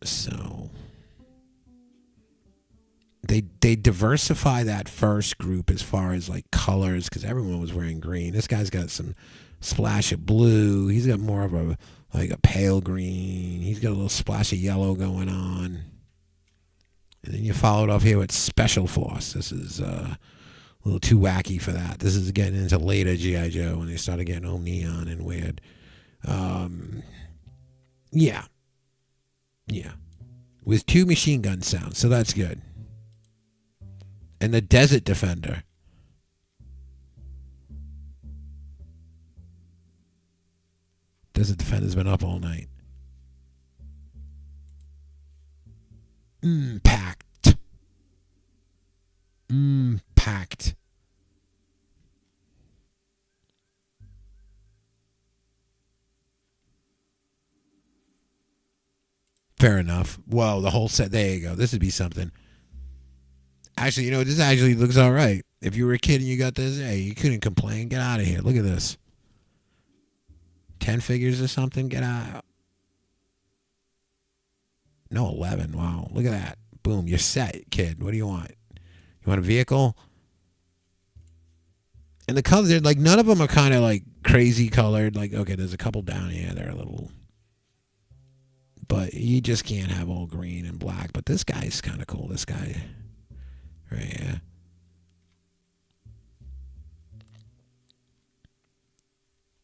So they diversify that first group as far as like colors because everyone was wearing green. This guy's got some splash of blue. He's got more of a pale green. He's got a little splash of yellow going on. And then you followed up here with Special Force. This is a little too wacky for that. This is getting into later G.I. Joe when they started getting all neon and weird. Yeah. With 2 machine gun sounds, so that's good. And the Desert Defender. Desert Defender's been up all night. Packed. Fair enough. Well, the whole set. There you go. This would be something. Actually, this actually looks all right. If you were a kid and you got this, hey, you couldn't complain. Get out of here. Look at this. 10 figures or something. Get out. No, 11. Wow. Look at that. Boom. You're set, kid. What do you want? You want a vehicle? And the colors, they're like, none of them are kind of like crazy colored. Like, okay, there's a couple down here. They're a little. But you just can't have all green and black. But this guy's kind of cool. This guy. Right here.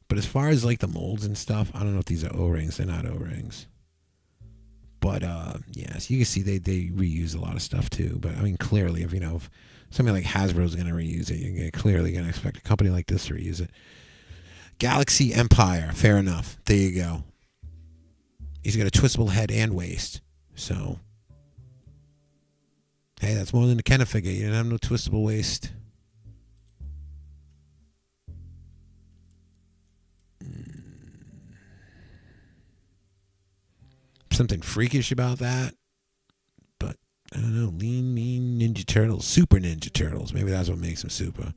But as far as like the molds and stuff, I don't know if these are O-rings. They're not O-rings. But yes, you can see they reuse a lot of stuff too. But I mean, clearly, if something like Hasbro's going to reuse it, you're clearly going to expect a company like this to reuse it. Galaxy Empire, fair enough. There you go. He's got a twistable head and waist. So, hey, that's more than a Kenner figure. You didn't have no twistable waist. Something freakish about that. But, I don't know. Lean, mean Ninja Turtles. Super Ninja Turtles. Maybe that's what makes them super.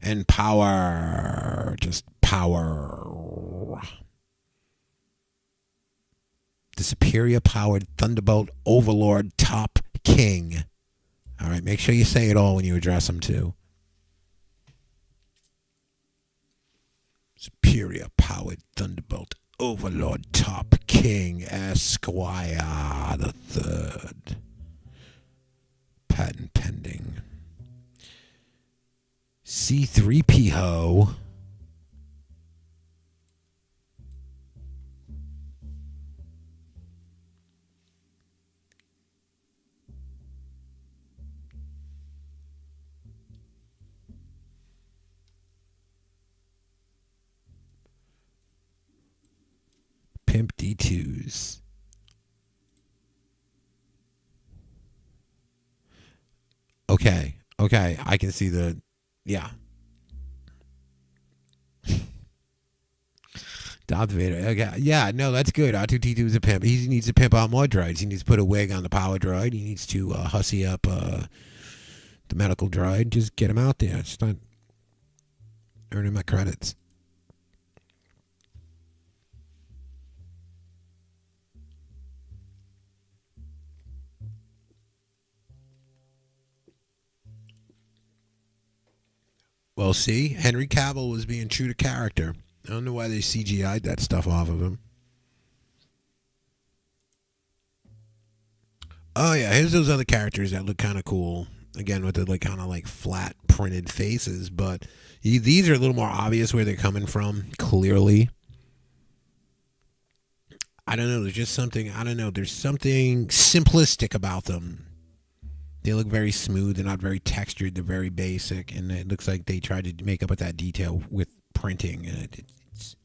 And power. Just power. The superior powered Thunderbolt Overlord Top King. All right, make sure you say it all when you address him too. Superior powered Thunderbolt Overlord Top King Esquire the Third. Patent pending. C3PO. Pimp D2s. Okay. I can see the. Yeah. Darth Vader. Okay. Yeah, no, that's good. R2D2 is a pimp. He needs to pimp out more droids. He needs to put a wig on the power droid. He needs to hussy up the medical droid. Just get him out there. Start earning my credits. Well, see, Henry Cavill was being true to character. I don't know why they CGI'd that stuff off of him. Oh yeah, here's those other characters that look kind of cool. Again, with the like kind of like flat printed faces, but these are a little more obvious where they're coming from. Clearly, I don't know. There's just something. I don't know. There's something simplistic about them. They look very smooth. They're not very textured. They're very basic, and it looks like they tried to make up with that detail with printing. And it's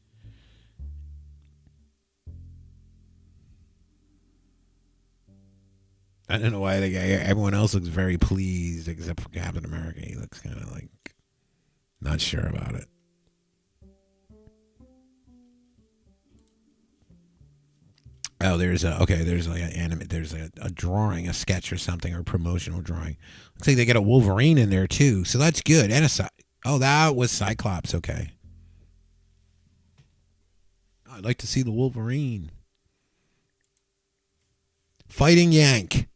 I don't know why everyone else looks very pleased except for Captain America. He looks kind of like not sure about it. Oh, there's like an anime. There's a drawing, a sketch or something, or a promotional drawing. Looks like they got a Wolverine in there too, so that's good. And that was Cyclops. Okay, I'd like to see the Wolverine fighting Yank.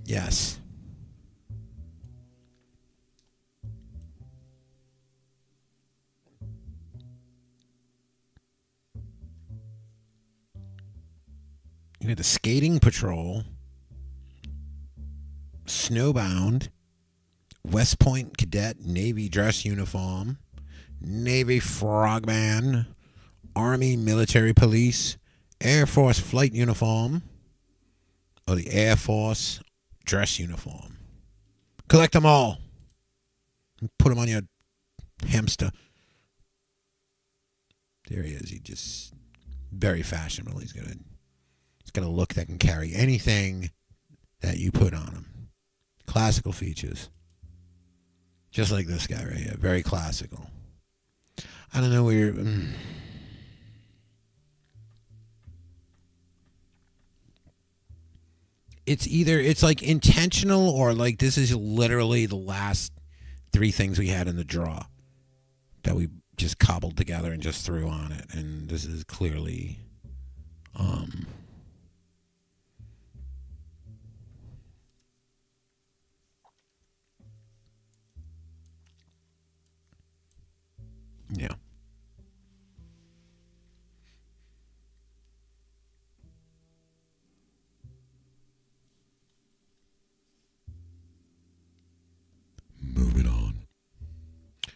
Yes. You got the Skating Patrol, Snowbound, West Point Cadet Navy dress uniform, Navy Frogman, Army Military Police, Air Force flight uniform, or the Air Force dress uniform. Collect them all. Put them on your hamster. There he is. He just very fashionable. He's got a look that can carry anything that you put on him. Classical features. Just like this guy right here. Very classical. I don't know where you're... It's like intentional or like this is literally the last three things we had in the draw that we just cobbled together and just threw on it. And this is clearly...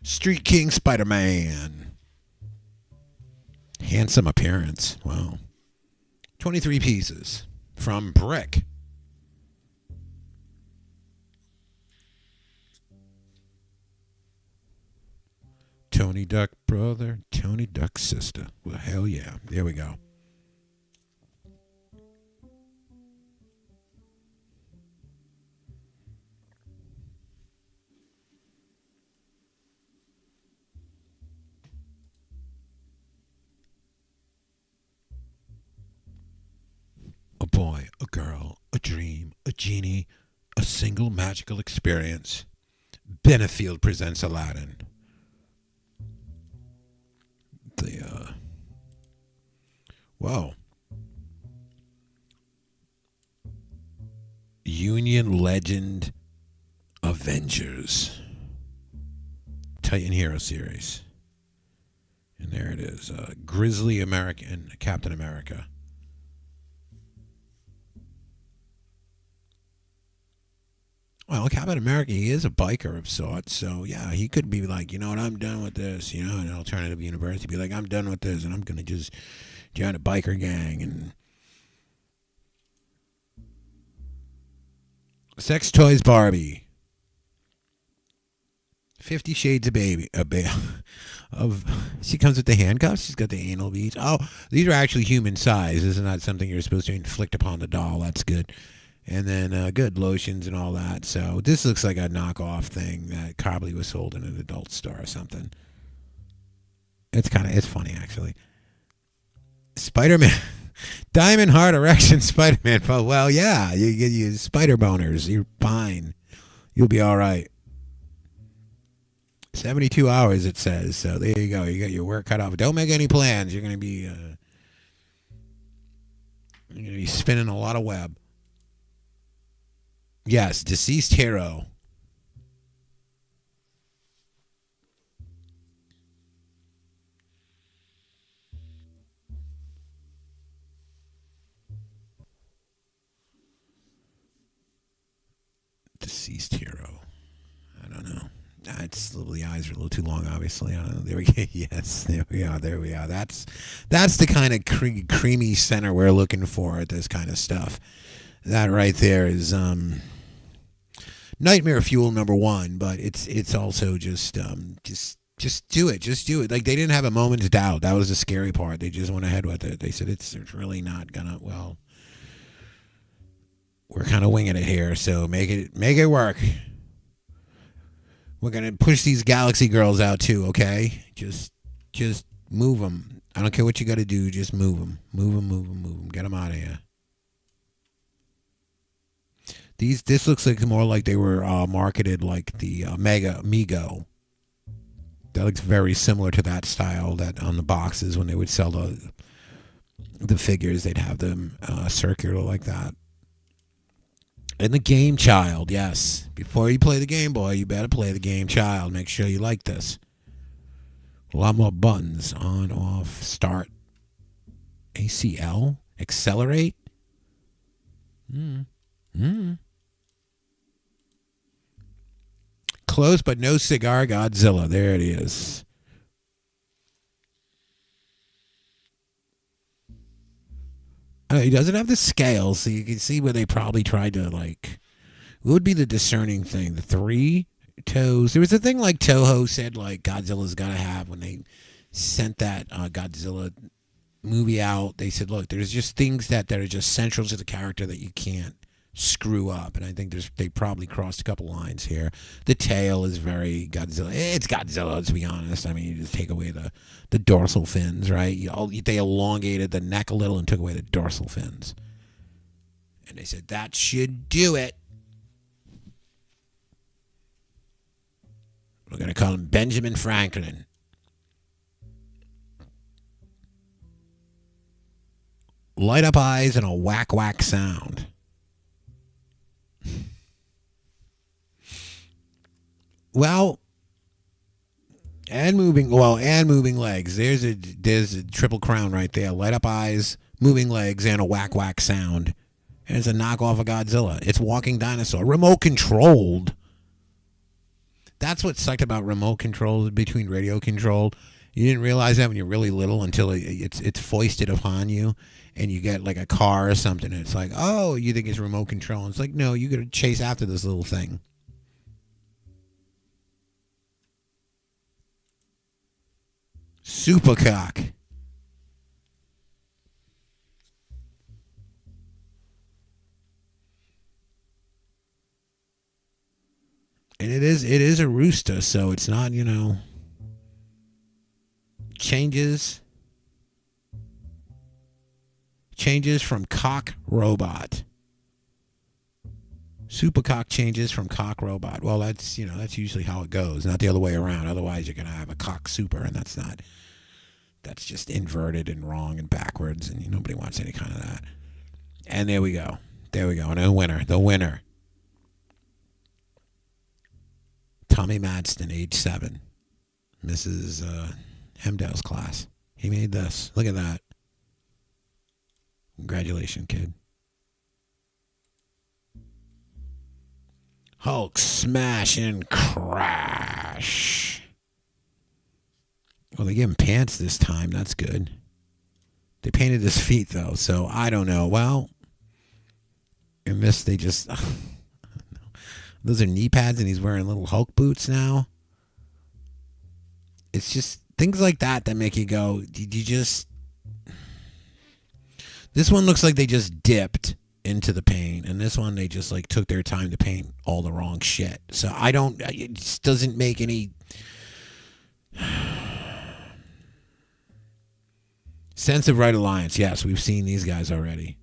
Street King Spider-Man. Handsome appearance. Wow. 23 pieces from Brick. Tony Duck brother, Tony Duck sister. Well, hell yeah. There we go. A boy, a girl, a dream, a genie, a single magical experience. Benefield presents Aladdin. The Whoa. Union Legend Avengers. Titan Hero series. And there it is. Grizzly American Captain America. Well, Captain America, he is a biker of sorts, so yeah, he could be like, you know what, I'm done with this, in an alternative universe. He'd be like, I'm done with this, and I'm going to just join a biker gang. And Sex Toys Barbie. 50 Shades of Baby. She comes with the handcuffs. She's got the anal beads. Oh, these are actually human size. This is not something you're supposed to inflict upon the doll. That's good. And then good lotions and all that. So this looks like a knockoff thing that probably was sold in an adult store or something. It's funny actually. Spider-Man, Diamond Heart Erection Spider-Man. Well, yeah, you get you spider boners. You're fine. You'll be all right. 72 hours it says. So there you go. You got your work cut off. Don't make any plans. You're gonna be spinning a lot of web. Yes, deceased hero. Deceased hero. I don't know. It's the eyes are a little too long, obviously. I don't know. There we go. Yes, there we are. There we are. That's the kind of creamy center we're looking for at this kind of stuff. That right there is nightmare fuel number one, but it's also just do it, just do it. Like they didn't have a moment's doubt. That was the scary part. They just went ahead with it. They said it's really not gonna. Well, we're kind of winging it here, so make it work. We're gonna push these Galaxy girls out too, okay? Just move them. I don't care what you got to do. Just move them, move them, move them, move them. Get them out of here. This looks like more like they were marketed like the Mega Migo. That looks very similar to that style that on the boxes when they would sell the figures, they'd have them circular like that. And the Game Child, yes. Before you play the Game Boy, you better play the Game Child. Make sure you like this. A lot more buttons. On, off, start. ACL? Accelerate? Close but no cigar Godzilla. There it is. He doesn't have the scales, so you can see where they probably tried to, like, what would be the discerning thing? The three toes. There was a thing like Toho said, like, Godzilla's got to have when they sent that Godzilla movie out. They said, look, there's just things that are just central to the character that you can't screw up. And I think they probably crossed a couple lines here. The tail is very Godzilla. It's Godzilla, let's be honest. I mean, you just take away the dorsal fins, right? They elongated the neck a little and took away the dorsal fins. And they said, that should do it. We're going to call him Benjamin Franklin. Light up eyes and a whack whack sound. Well, and moving legs. There's a triple crown right there. Light up eyes, moving legs, and a whack whack sound. And it's a knockoff of Godzilla. It's walking dinosaur, remote controlled. That's what sucked about remote control between radio control. You didn't realize that when you're really little until it's foisted upon you, and you get like a car or something. And it's like, oh, you think it's remote control? And it's like, no, you got to chase after this little thing. Supercock. And it is a rooster, so it's not, changes from cock robot. Supercock changes from cock robot. Well, that's usually how it goes, not the other way around. Otherwise, you're gonna have a cock super, and that's just inverted and wrong and backwards, and nobody wants any kind of that. And there we go. And the winner. Tommy Madston, age 7. Mrs. Hemdale's class. He made this. Look at that. Congratulations, kid. Hulk smash and crash. Well, they give him pants this time. That's good. They painted his feet, though, so I don't know. Well, in this, they just... Those are knee pads, and he's wearing little Hulk boots now. It's just things like that make you go, did you just... This one looks like they just dipped into the paint, and this one they just like took their time to paint all the wrong shit. So it just doesn't make any sense of Right Alliance. Yes, we've seen these guys already.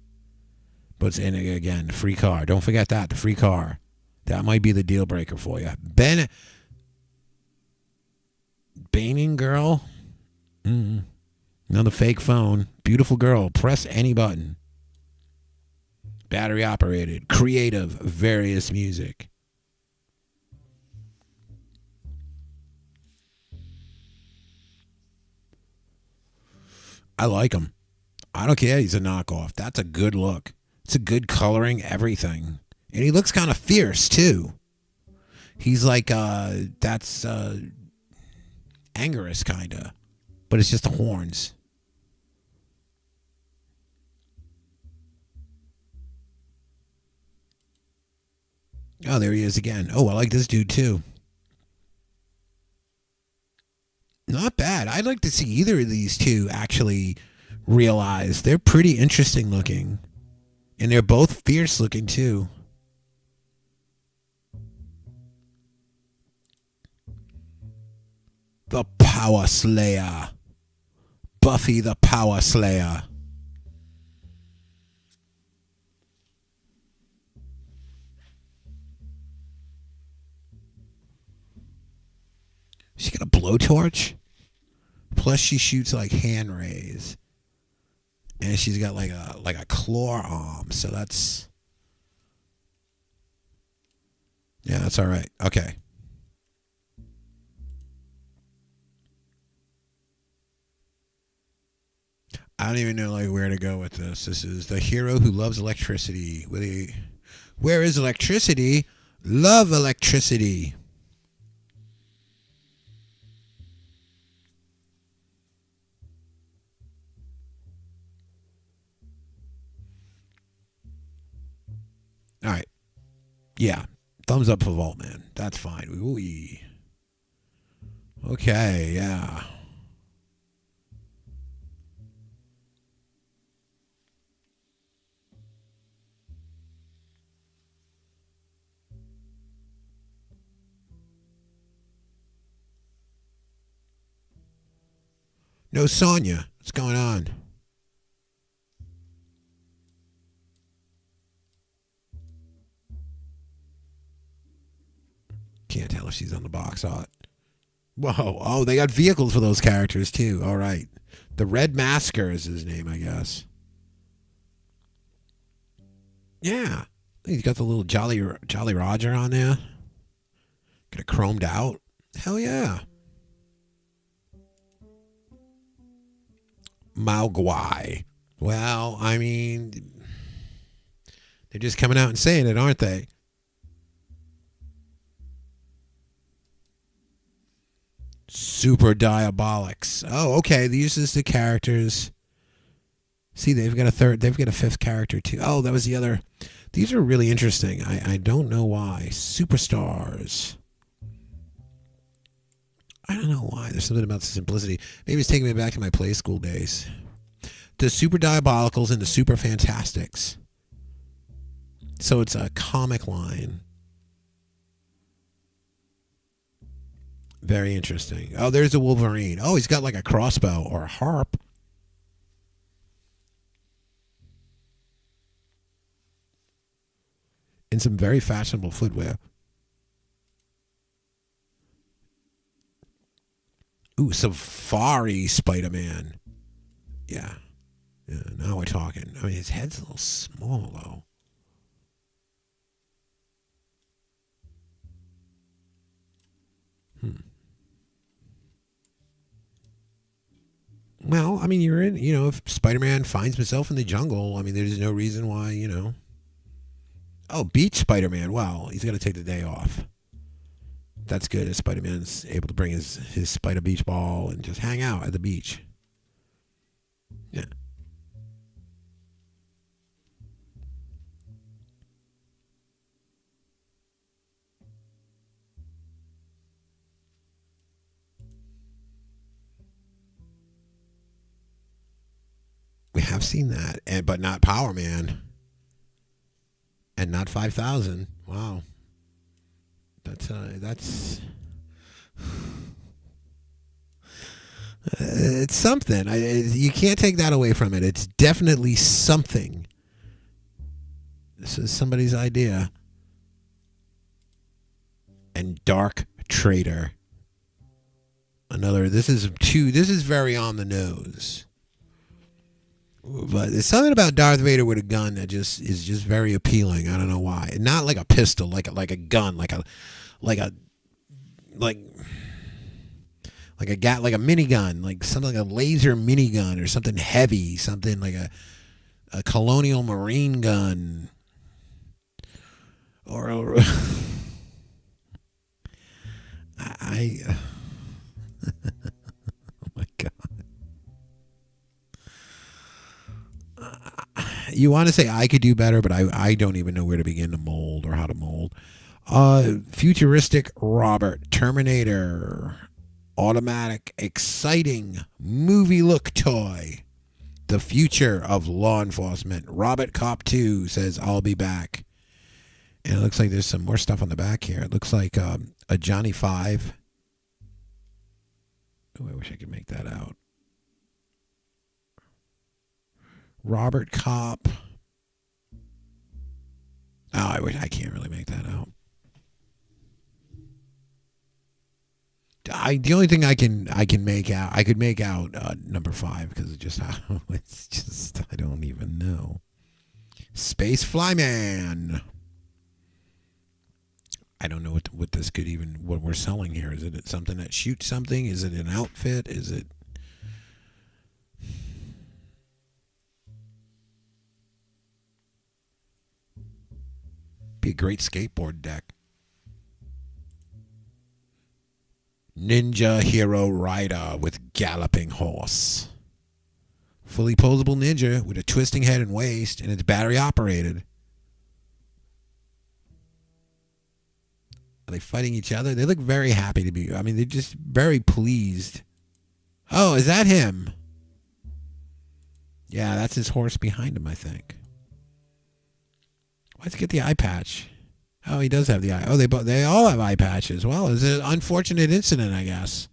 But again, the free car. Don't forget that, the free car. That might be the deal breaker for you. Baining girl. Another fake phone. Beautiful girl. Press any button. Battery operated. Creative. Various music. I like him. I don't care. He's a knockoff. That's a good look. It's a good coloring. Everything. And he looks kind of fierce, too. He's like, that's Angerus, kind of. But it's just the horns. Oh, there he is again. Oh, I like this dude, too. Not bad. I'd like to see either of these two actually realize they're pretty interesting looking. And they're both fierce looking, too. The Power Slayer. Buffy the Power Slayer. She got a blowtorch. Plus she shoots like hand rays. And she's got like a claw arm. So that's... Yeah, that's all right. Okay. I don't even know like where to go with this. This is the hero who loves electricity. Where is electricity? Love electricity. All right. Yeah. Thumbs up for Vault Man. That's fine. Ooh. Okay, yeah. No, Sonya. What's going on? Can't tell if she's on the box art. Whoa. Oh, they got vehicles for those characters, too. All right. The Red Masker is his name, I guess. Yeah. He's got the little Jolly Roger on there. Got it chromed out. Hell yeah. Maugwai. Well, I mean, they're just coming out and saying it, aren't they? Super Diabolics. Oh, okay. These is the characters. See, they've got a third. They've got a fifth character too. Oh, that was the other. These are really interesting. I don't know why. Superstars. I don't know why. There's something about the simplicity. Maybe it's taking me back to my play school days. The Super Diabolicals and the Super Fantastics. So it's a comic line. Very interesting. Oh, there's a Wolverine. Oh, he's got like a crossbow or a harp. In some very fashionable footwear. Ooh, Safari Spider-Man. Yeah. Now we're talking. I mean, his head's a little small, though. Well, I mean, if Spider-Man finds himself in the jungle, I mean, there's no reason why. Oh, Beach Spider-Man. Well, he's got to take the day off. That's good if Spider-Man's able to bring his Spider Beach ball and just hang out at the beach. Yeah. We have seen that, but not Power Man. And not 5,000. Wow. That's it's something. You can't take that away from it. It's definitely something. This is somebody's idea. And Dark Trader. This is very on the nose. But there's something about Darth Vader with a gun that is just very appealing. I don't know why. Not like a pistol, like a gun, like a like a minigun, like something like a laser minigun or something heavy, something like a colonial marine gun, or I oh my god. You want to say I could do better, but I don't even know where to begin to mold or how to mold. Futuristic Robert, Terminator, automatic, exciting movie look toy. The future of law enforcement. Robert Cop 2 says, I'll be back. And it looks like there's some more stuff on the back here. It looks like a Johnny 5. Oh, I wish I could make that out. Robert Cop. Oh, I can't really make that out. The only thing I can make out, I could make out number 5 because it's just I don't even know. Space Flyman. I don't know what this could even what we're selling here. Is it something that shoots something? Is it an outfit? Is it? Be a great skateboard deck. Ninja Hero Rider with galloping horse. Fully posable ninja with a twisting head and waist, and it's battery operated. Are they fighting each other? They look very happy to be. I mean, they're just very pleased. Oh, is that him? Yeah, that's his horse behind him, I think. Let's get the eye patch. Oh, he does have the eye. Oh, they all have eye patches. Well, it's an unfortunate incident, I guess.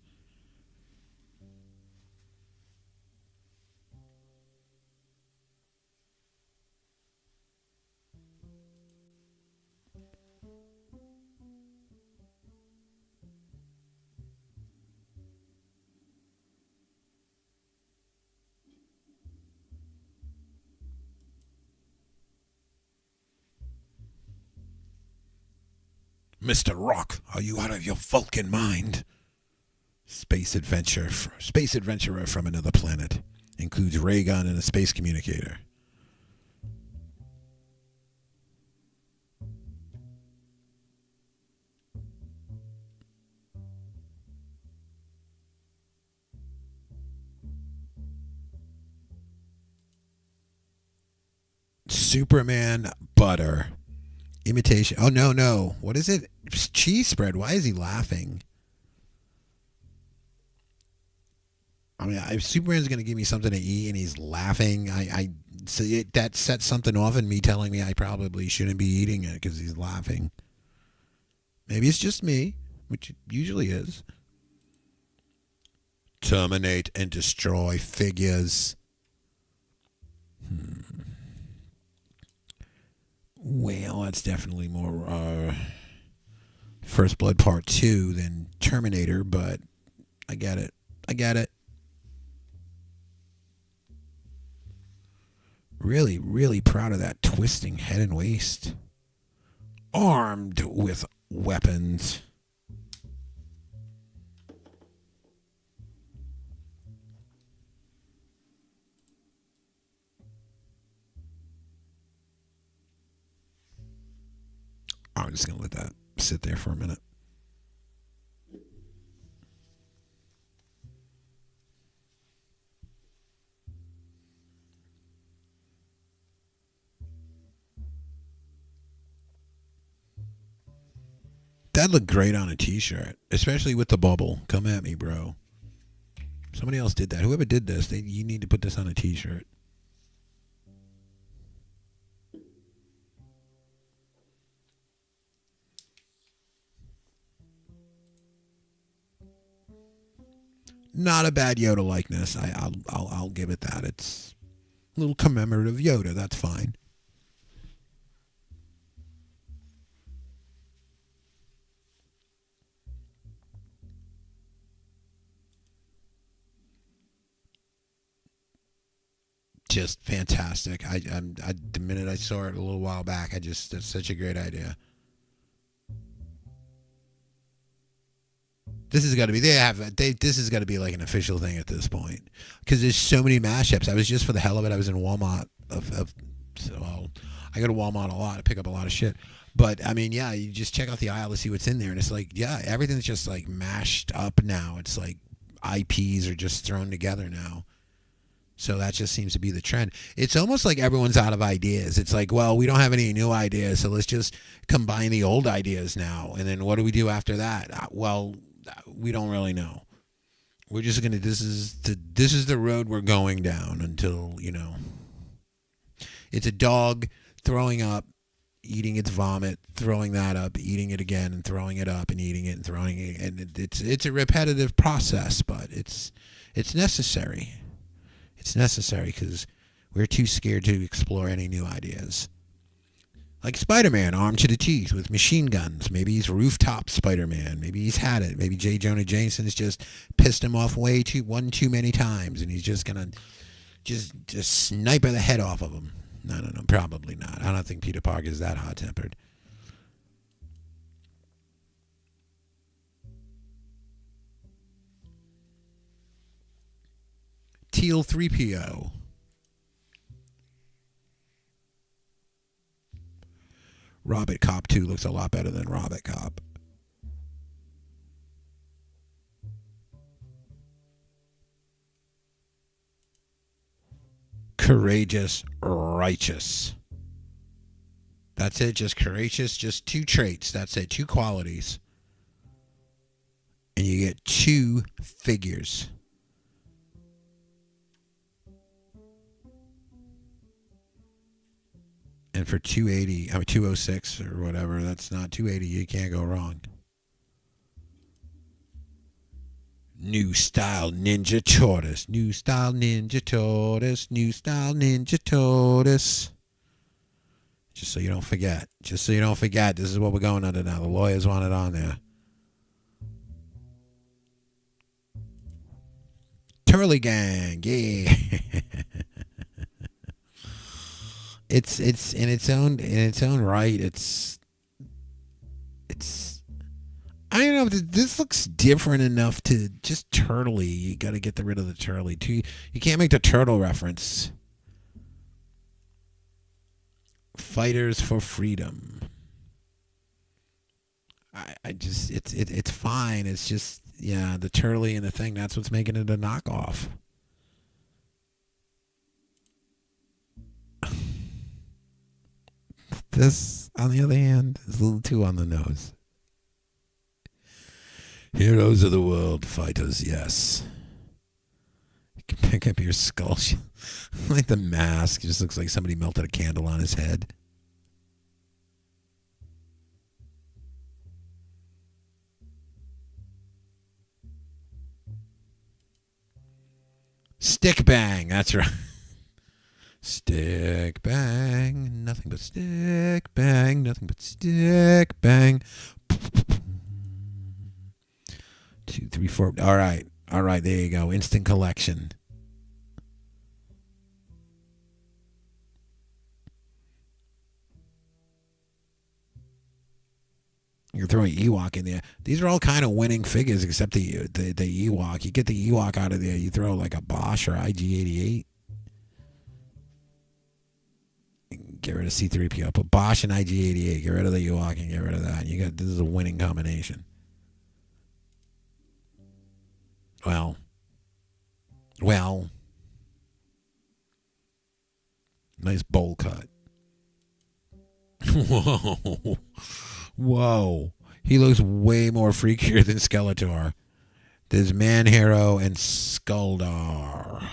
Mr. Rock, are you out of your Vulcan mind? Space adventurer from another planet. Includes ray gun and a space communicator. Superman butter. Imitation. Oh, no, no. What is it? It's cheese spread. Why is he laughing? I mean, if Superman's going to give me something to eat and he's laughing, so that sets something off in me telling me I probably shouldn't be eating it because he's laughing. Maybe it's just me, which it usually is. Terminate and destroy figures. Well, that's definitely more First Blood Part 2 than Terminator, but I get it. I get it. Really, really proud of that twisting head and waist. Armed with weapons. I'm just going to let that sit there for a minute. That looked great on a t-shirt, especially with the bubble. Come at me, bro. Somebody else did that. Whoever did this, you need to put this on a t-shirt. Not a bad Yoda likeness. I'll give it that. It's a little commemorative Yoda. That's fine. Just fantastic. The minute I saw it a little while back, that's such a great idea. This has got to be this has got to be like an official thing at this point because there's so many mashups. I was just for the hell of it. I was in Walmart so I go to Walmart a lot to pick up a lot of shit. But I mean, yeah, you just check out the aisle to see what's in there, and it's like, yeah, everything's just like mashed up now. It's like IPs are just thrown together now. So that just seems to be the trend. It's almost like everyone's out of ideas. It's like, well, we don't have any new ideas, so let's just combine the old ideas now. And then what do we do after that? Well, we don't really know. We're just gonna. This is the road we're going down until it's a dog throwing up, eating its vomit, throwing that up, eating it again, and throwing it up, and eating it, and throwing it, and it's a repetitive process, but it's necessary. It's necessary because we're too scared to explore any new ideas. Like Spider-Man, armed to the teeth with machine guns. Maybe he's rooftop Spider-Man. Maybe he's had it. Maybe J. Jonah Jameson's just pissed him off one too many times, and he's just gonna just sniper the head off of him. No, probably not. I don't think Peter Parker is that hot-tempered. Teal 3PO. Robot Cop 2 looks a lot better than Robot Cop. Courageous, righteous. That's it, just courageous, just two traits. That's it, two qualities. And you get two figures. And for 206 or whatever, that's not 280. You can't go wrong. New style Ninja Tortoise. New style Ninja Tortoise. New style Ninja Tortoise. Just so you don't forget. This is what we're going under now. The lawyers want it on there. Turley Gang. Yeah. It's in its own right. It's I don't know. This looks different enough to just turtley. You got to get rid of the turtley too. You can't make the turtle reference. Fighters for freedom. I just it's fine. It's just the turtley and the thing. That's what's making it a knockoff. This, on the other hand, is a little too on the nose. Heroes of the world, fighters, yes. You can pick up your skull. Like the mask. It just looks like somebody melted a candle on his head. Stick bang. That's right. Stick bang. Nothing but stick bang. Nothing but stick bang. 2, 3, 4. All right. All right. There you go. Instant collection. You're throwing Ewok in there. These are all kind of winning figures, except the Ewok. You get the Ewok out of there. You throw like a Bosch or IG-88. Get rid of C-3PO. Put Bosch and IG-88. Get rid of the Ewok and get rid of that. This is a winning combination. Well. Nice bowl cut. Whoa. Whoa. He looks way more freakier than Skeletor. There's Man Hero and Skuldar.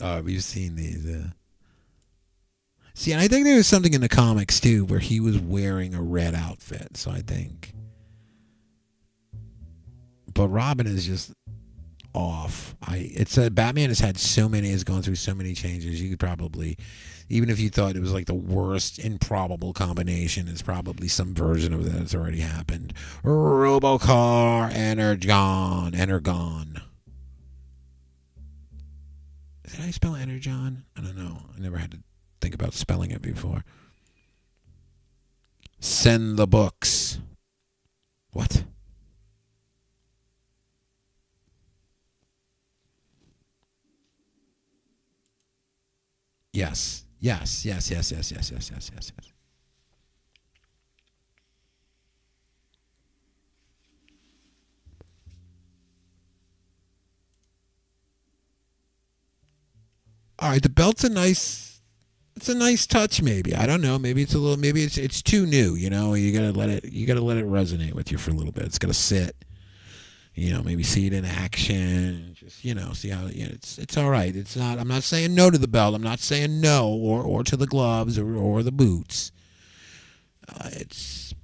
Oh, we've seen these. See, and I think there was something in the comics, too, where he was wearing a red outfit. So I think. But Robin is just off. Batman has gone through so many changes. You could probably, even if you thought it was like the worst improbable combination, it's probably some version of that that's already happened. Robocar Energon. Did I spell Energon? I don't know. I never had to think about spelling it before. Send the books. What? Yes. All right, the belt's it's a nice touch maybe. I don't know, maybe it's too new, You got to let it resonate with you for a little bit. It's got to sit. Maybe see it in action. Just, see how it's all right. It's not. I'm not saying no to the belt. I'm not saying no or to the gloves or the boots. It's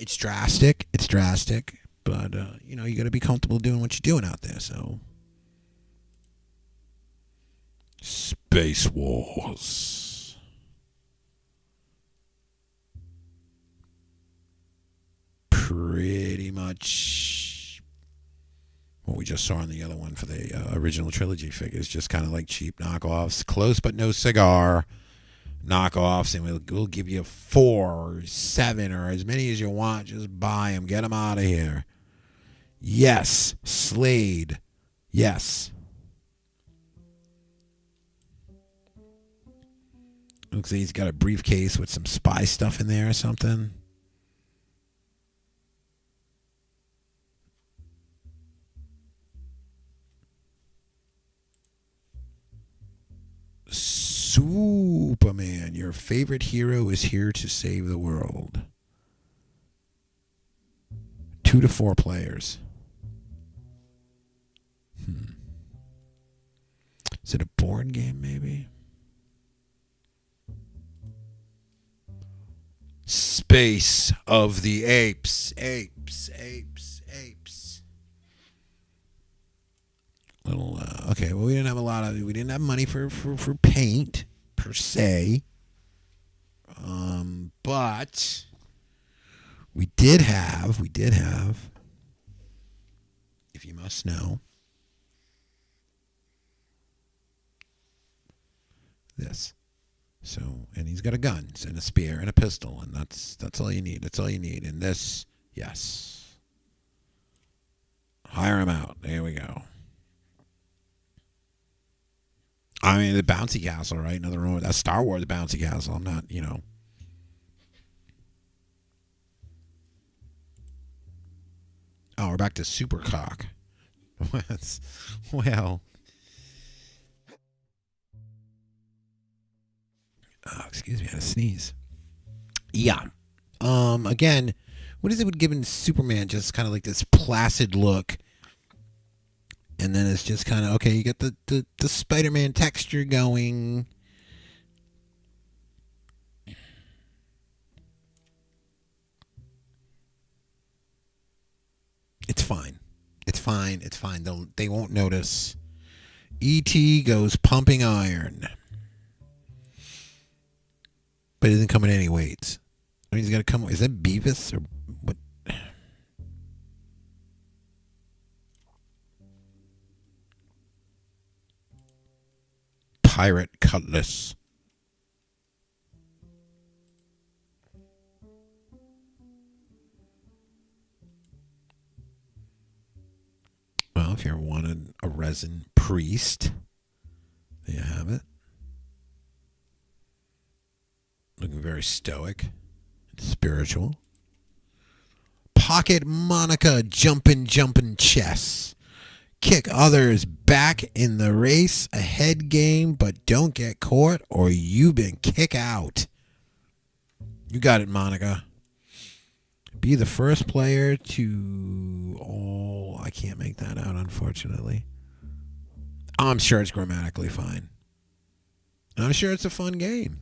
drastic. It's drastic, but you got to be comfortable doing what you're doing out there. So, Space Wars. Pretty much what we just saw in the other one for the original trilogy figures, just kind of like cheap knockoffs, close but no cigar knockoffs, and we'll give you 4 or 7 or as many as you want. Just buy them, get them out of here. Yes, Slade. Yes. Looks like he's got a briefcase with some spy stuff in there or something. Superman, your favorite hero is here to save the world. 2 to 4 players. Is it a board game, maybe? Space of the Apes. Apes. Little okay, well, we didn't have money for paint per se, but we did have, if you must know, this. So, and he's got a gun and a spear and a pistol, and that's all you need. That's all you need. And this, yes, hire him out. There we go. I mean, the bouncy castle, right? Nothing wrong with that. Star Wars bouncy castle. I'm not, Oh, we're back to Supercock. Well, oh, excuse me, I had to sneeze. Yeah. Again, what is it with giving Superman just kind of like this placid look, and then it's just kind of okay. You get the Spider-Man texture going. It's fine. It's fine. It's fine. They won't notice. E.T. goes pumping iron, but he doesn't come in any weights. I mean, he's got to come. Is that Beavis or what? Pirate Cutlass. Well, if you ever wanted a resin priest, there you have it. Looking very stoic and spiritual. Pocket Monica jumping chess. Kick others back in the race ahead game, but don't get caught or you've been kicked out. You got it, Monica. Be the first player to... Oh, I can't make that out, unfortunately. I'm sure it's grammatically fine. I'm sure it's a fun game.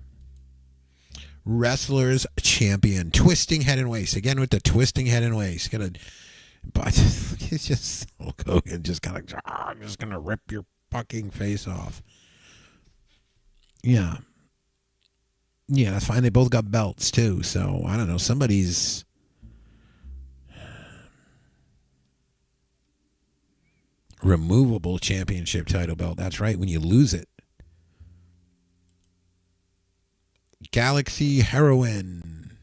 Wrestlers champion. Twisting head and waist. Again with the twisting head and waist. But it's just Hulk Hogan just kind of... I'm just going to rip your fucking face off. Yeah. Yeah, that's fine. They both got belts, too. So, I don't know. Somebody's... removable championship title belt. That's right, when you lose it. Galaxy Heroine.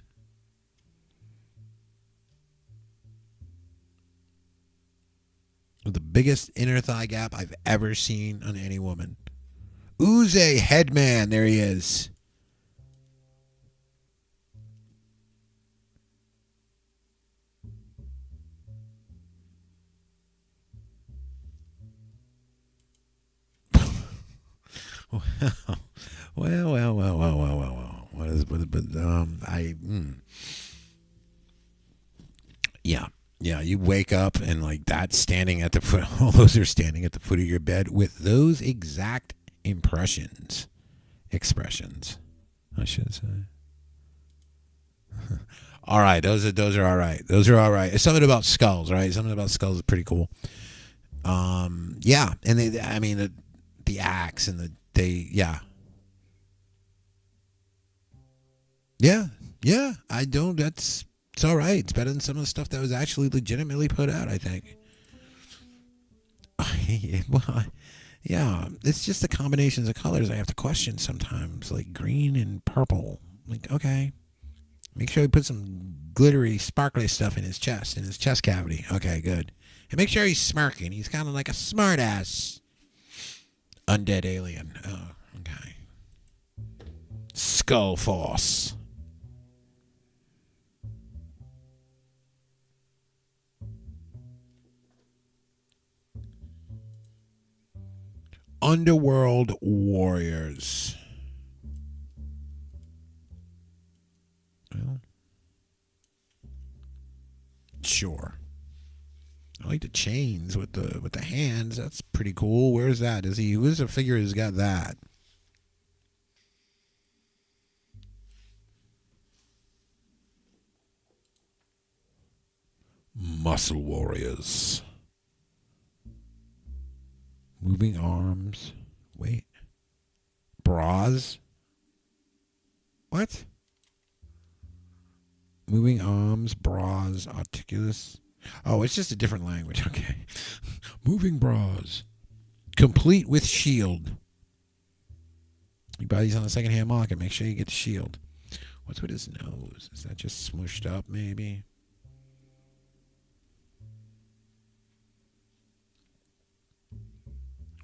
With the biggest inner thigh gap I've ever seen on any woman. Uze Headman. There he is. Well. What is? But yeah. You wake up and like that's standing at the foot. All those are standing at the foot of your bed with those exact expressions. I should say. All right, those are all right. Those are all right. It's something about skulls, right? Something about skulls is pretty cool. Yeah, and the axe and yeah. I don't. It's all right. It's better than some of the stuff that was actually legitimately put out, I think. Well, yeah, it's just the combinations of colors I have to question sometimes, like green and purple. Like, okay, make sure he put some glittery, sparkly stuff in his chest cavity. Okay, good. And make sure he's smirking. He's kind of like a smartass undead alien. Oh, okay. Skull Force. Underworld Warriors. Well, sure. I like the chains with the hands. That's pretty cool. Where's that? Who's the figure who's got that? Muscle Warriors. Moving arms. Wait. Bras? What? Moving arms, bras, articulus. Oh, it's just a different language. Okay. Moving bras. Complete with shield. You buy these on the secondhand market. Make sure you get the shield. What's with his nose? Is that just smushed up, maybe?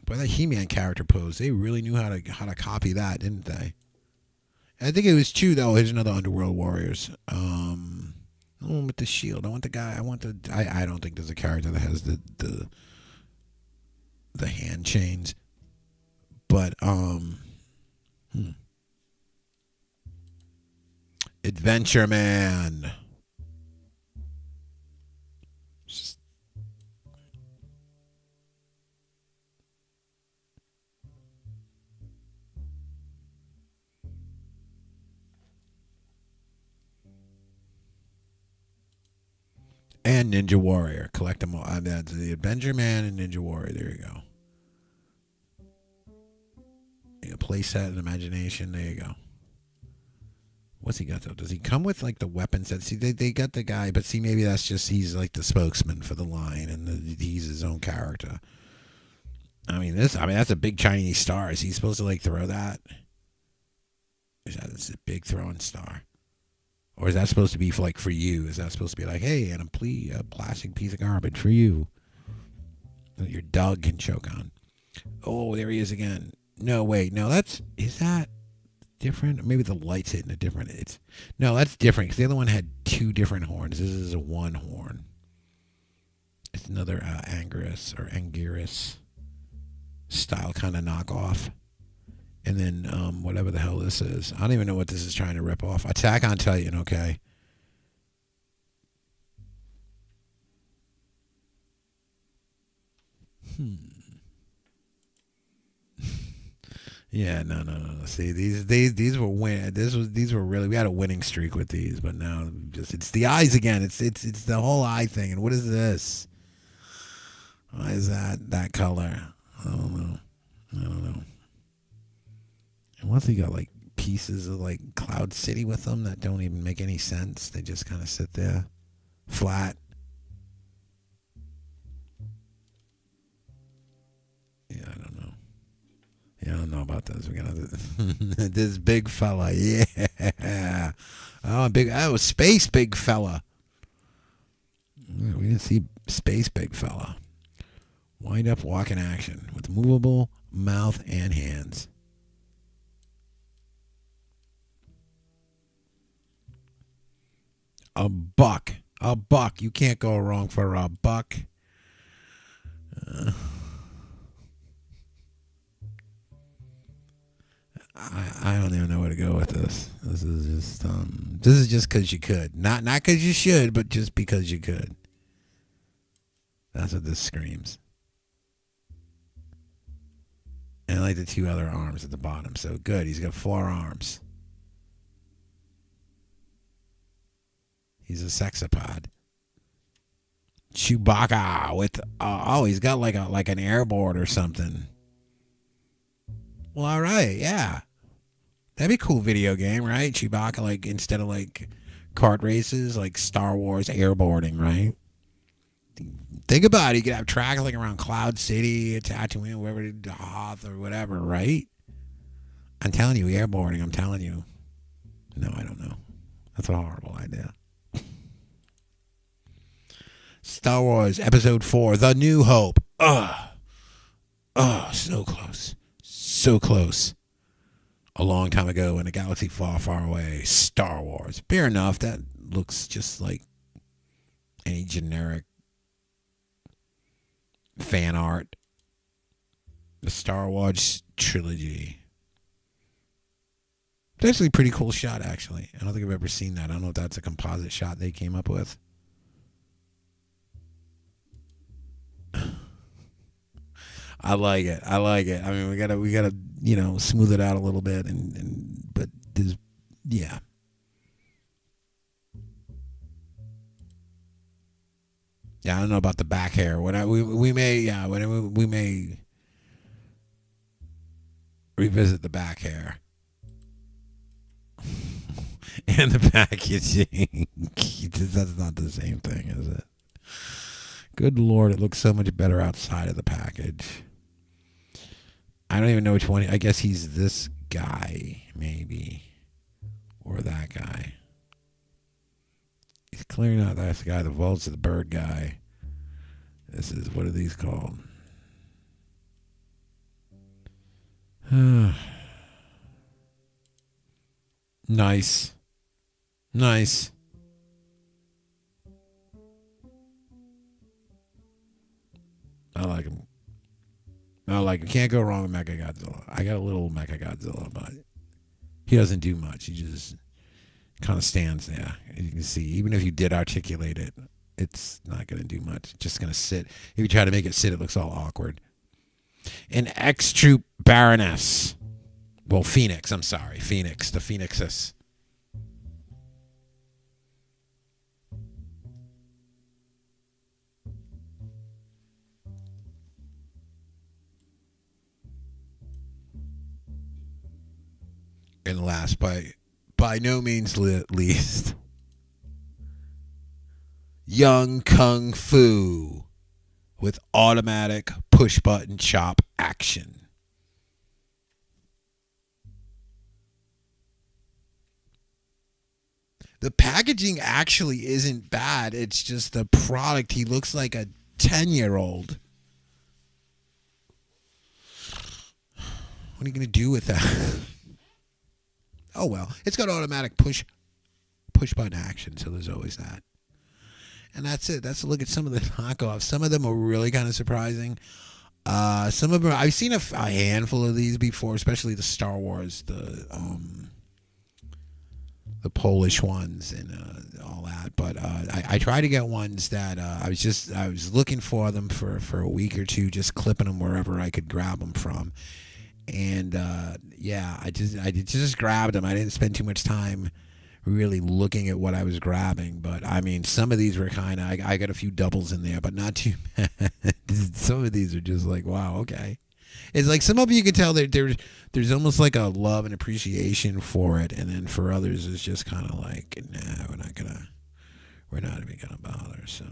Boy, that He-Man character pose, they really knew how to copy that, didn't they? I think it was two, though. Here's another Underworld Warriors. With the shield. I want the guy. I don't think there's a character that has the the hand chains. But Adventure Man. And Ninja Warrior. Collect them all. That's the Adventure Man and Ninja Warrior. There you go. Play set and imagination. There you go. What's he got though? Does he come with like the weapons that see they got the guy, but see maybe that's just he's like the spokesman for the line and he's his own character. That's a big Chinese star. Is he supposed to like throw that? Is that this a big throwing star? Or is that supposed to be for you? Is that supposed to be like, hey, and a plastic piece of garbage for you that your dog can choke on? Oh, there he is again. No, wait, no, is that different? Maybe the light's hitting it different. No, that's different because the other one had two different horns. This is a one horn. It's another Anguirus or Anguirus style kind of knockoff. And then whatever the hell this is. I don't even know what this is trying to rip off. Attack on Titan, okay. Yeah, no. See, these were these were really, we had a winning streak with these, but now it's the eyes again. It's the whole eye thing. And what is this? Why is that color? I don't know. And once he got like pieces of like Cloud City with them that don't even make any sense. They just kind of sit there flat. Yeah, I don't know. Yeah, I don't know about this. We got this big fella. Yeah. Space big fella. We didn't see space big fella. Wind up walk in action with movable mouth and hands. A buck. You can't go wrong for a buck. I don't even know where to go with this. This is just because you could, not because you should, but just because you could. That's what this screams. And I like the two other arms at the bottom. So good. He's got 4 arms. He's a sexapod. Chewbacca with he's got like an airboard or something. Well, all right, yeah. That'd be a cool video game, right? Chewbacca, like, instead of like kart races, like Star Wars airboarding, right? Think about it. You could have tracks like around Cloud City, Tatooine, wherever, Hoth or whatever, right? I'm telling you, airboarding. I'm telling you. No, I don't know. That's a horrible idea. Star Wars Episode 4, The New Hope. So close. So close. A long time ago in a galaxy far, far away. Star Wars. Fair enough. That looks just like any generic fan art. The Star Wars trilogy. It's actually a pretty cool shot, actually. I don't think I've ever seen that. I don't know if that's a composite shot they came up with. I like it. I mean, we gotta, smooth it out a little bit, but there's, yeah. Yeah, I don't know about the back hair. We may revisit the back hair and the packaging. That's not the same thing, is it? Good Lord, it looks so much better outside of the package. I don't even know which one. I guess he's this guy, maybe. Or that guy. He's clearly not that guy. The Volts of the bird guy. This is, what are these called? Nice. Nice. I like him. No, like you can't go wrong with Mechagodzilla. I got a little Mechagodzilla, but he doesn't do much. He just kind of stands there. And you can see, even if you did articulate it, it's not going to do much. It's just going to sit. If you try to make it sit, it looks all awkward. An X-Troop Baroness. Well, Phoenix. I'm sorry. Phoenix. The Phoenixess. And last, by no means least, Young Kung Fu with automatic push button chop action. The packaging actually isn't bad. It's just the product. He looks like a 10-year-old. What are you going to do with that? Oh, well. It's got automatic push button action, so there's always that. And that's it. That's a look at some of the knockoffs. Some of them are really kind of surprising. Some of them, I've seen a handful of these before, especially the Star Wars, the Polish ones and all that. But I try to get ones that I was looking for them for a week or two, just clipping them wherever I could grab them from. And yeah, I just grabbed them. I didn't spend too much time really looking at what I was grabbing. But I mean, some of these were kind of, I got a few doubles in there, but not too bad. Some of these are just like, wow, okay. It's like some of you can tell that there's almost like a love and appreciation for it, and then for others it's just kind of like, nah, we're not even gonna bother. So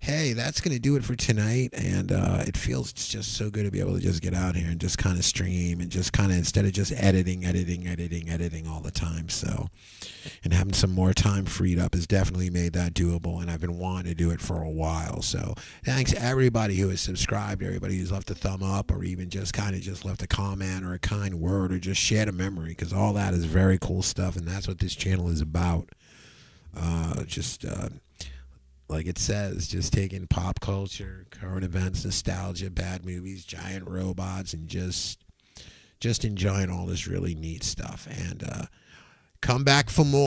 hey, that's going to do it for tonight. And it feels just so good to be able to just get out here and just kind of stream and just kind of, instead of just editing all the time. So, and having some more time freed up has definitely made that doable. And I've been wanting to do it for a while. So thanks everybody who has subscribed, everybody who's left a thumb up or even just kind of just left a comment or a kind word or just shared a memory, because all that is very cool stuff. And that's what this channel is about. Like it says, just taking pop culture, current events, nostalgia, bad movies, giant robots, and just enjoying all this really neat stuff. And come back for more.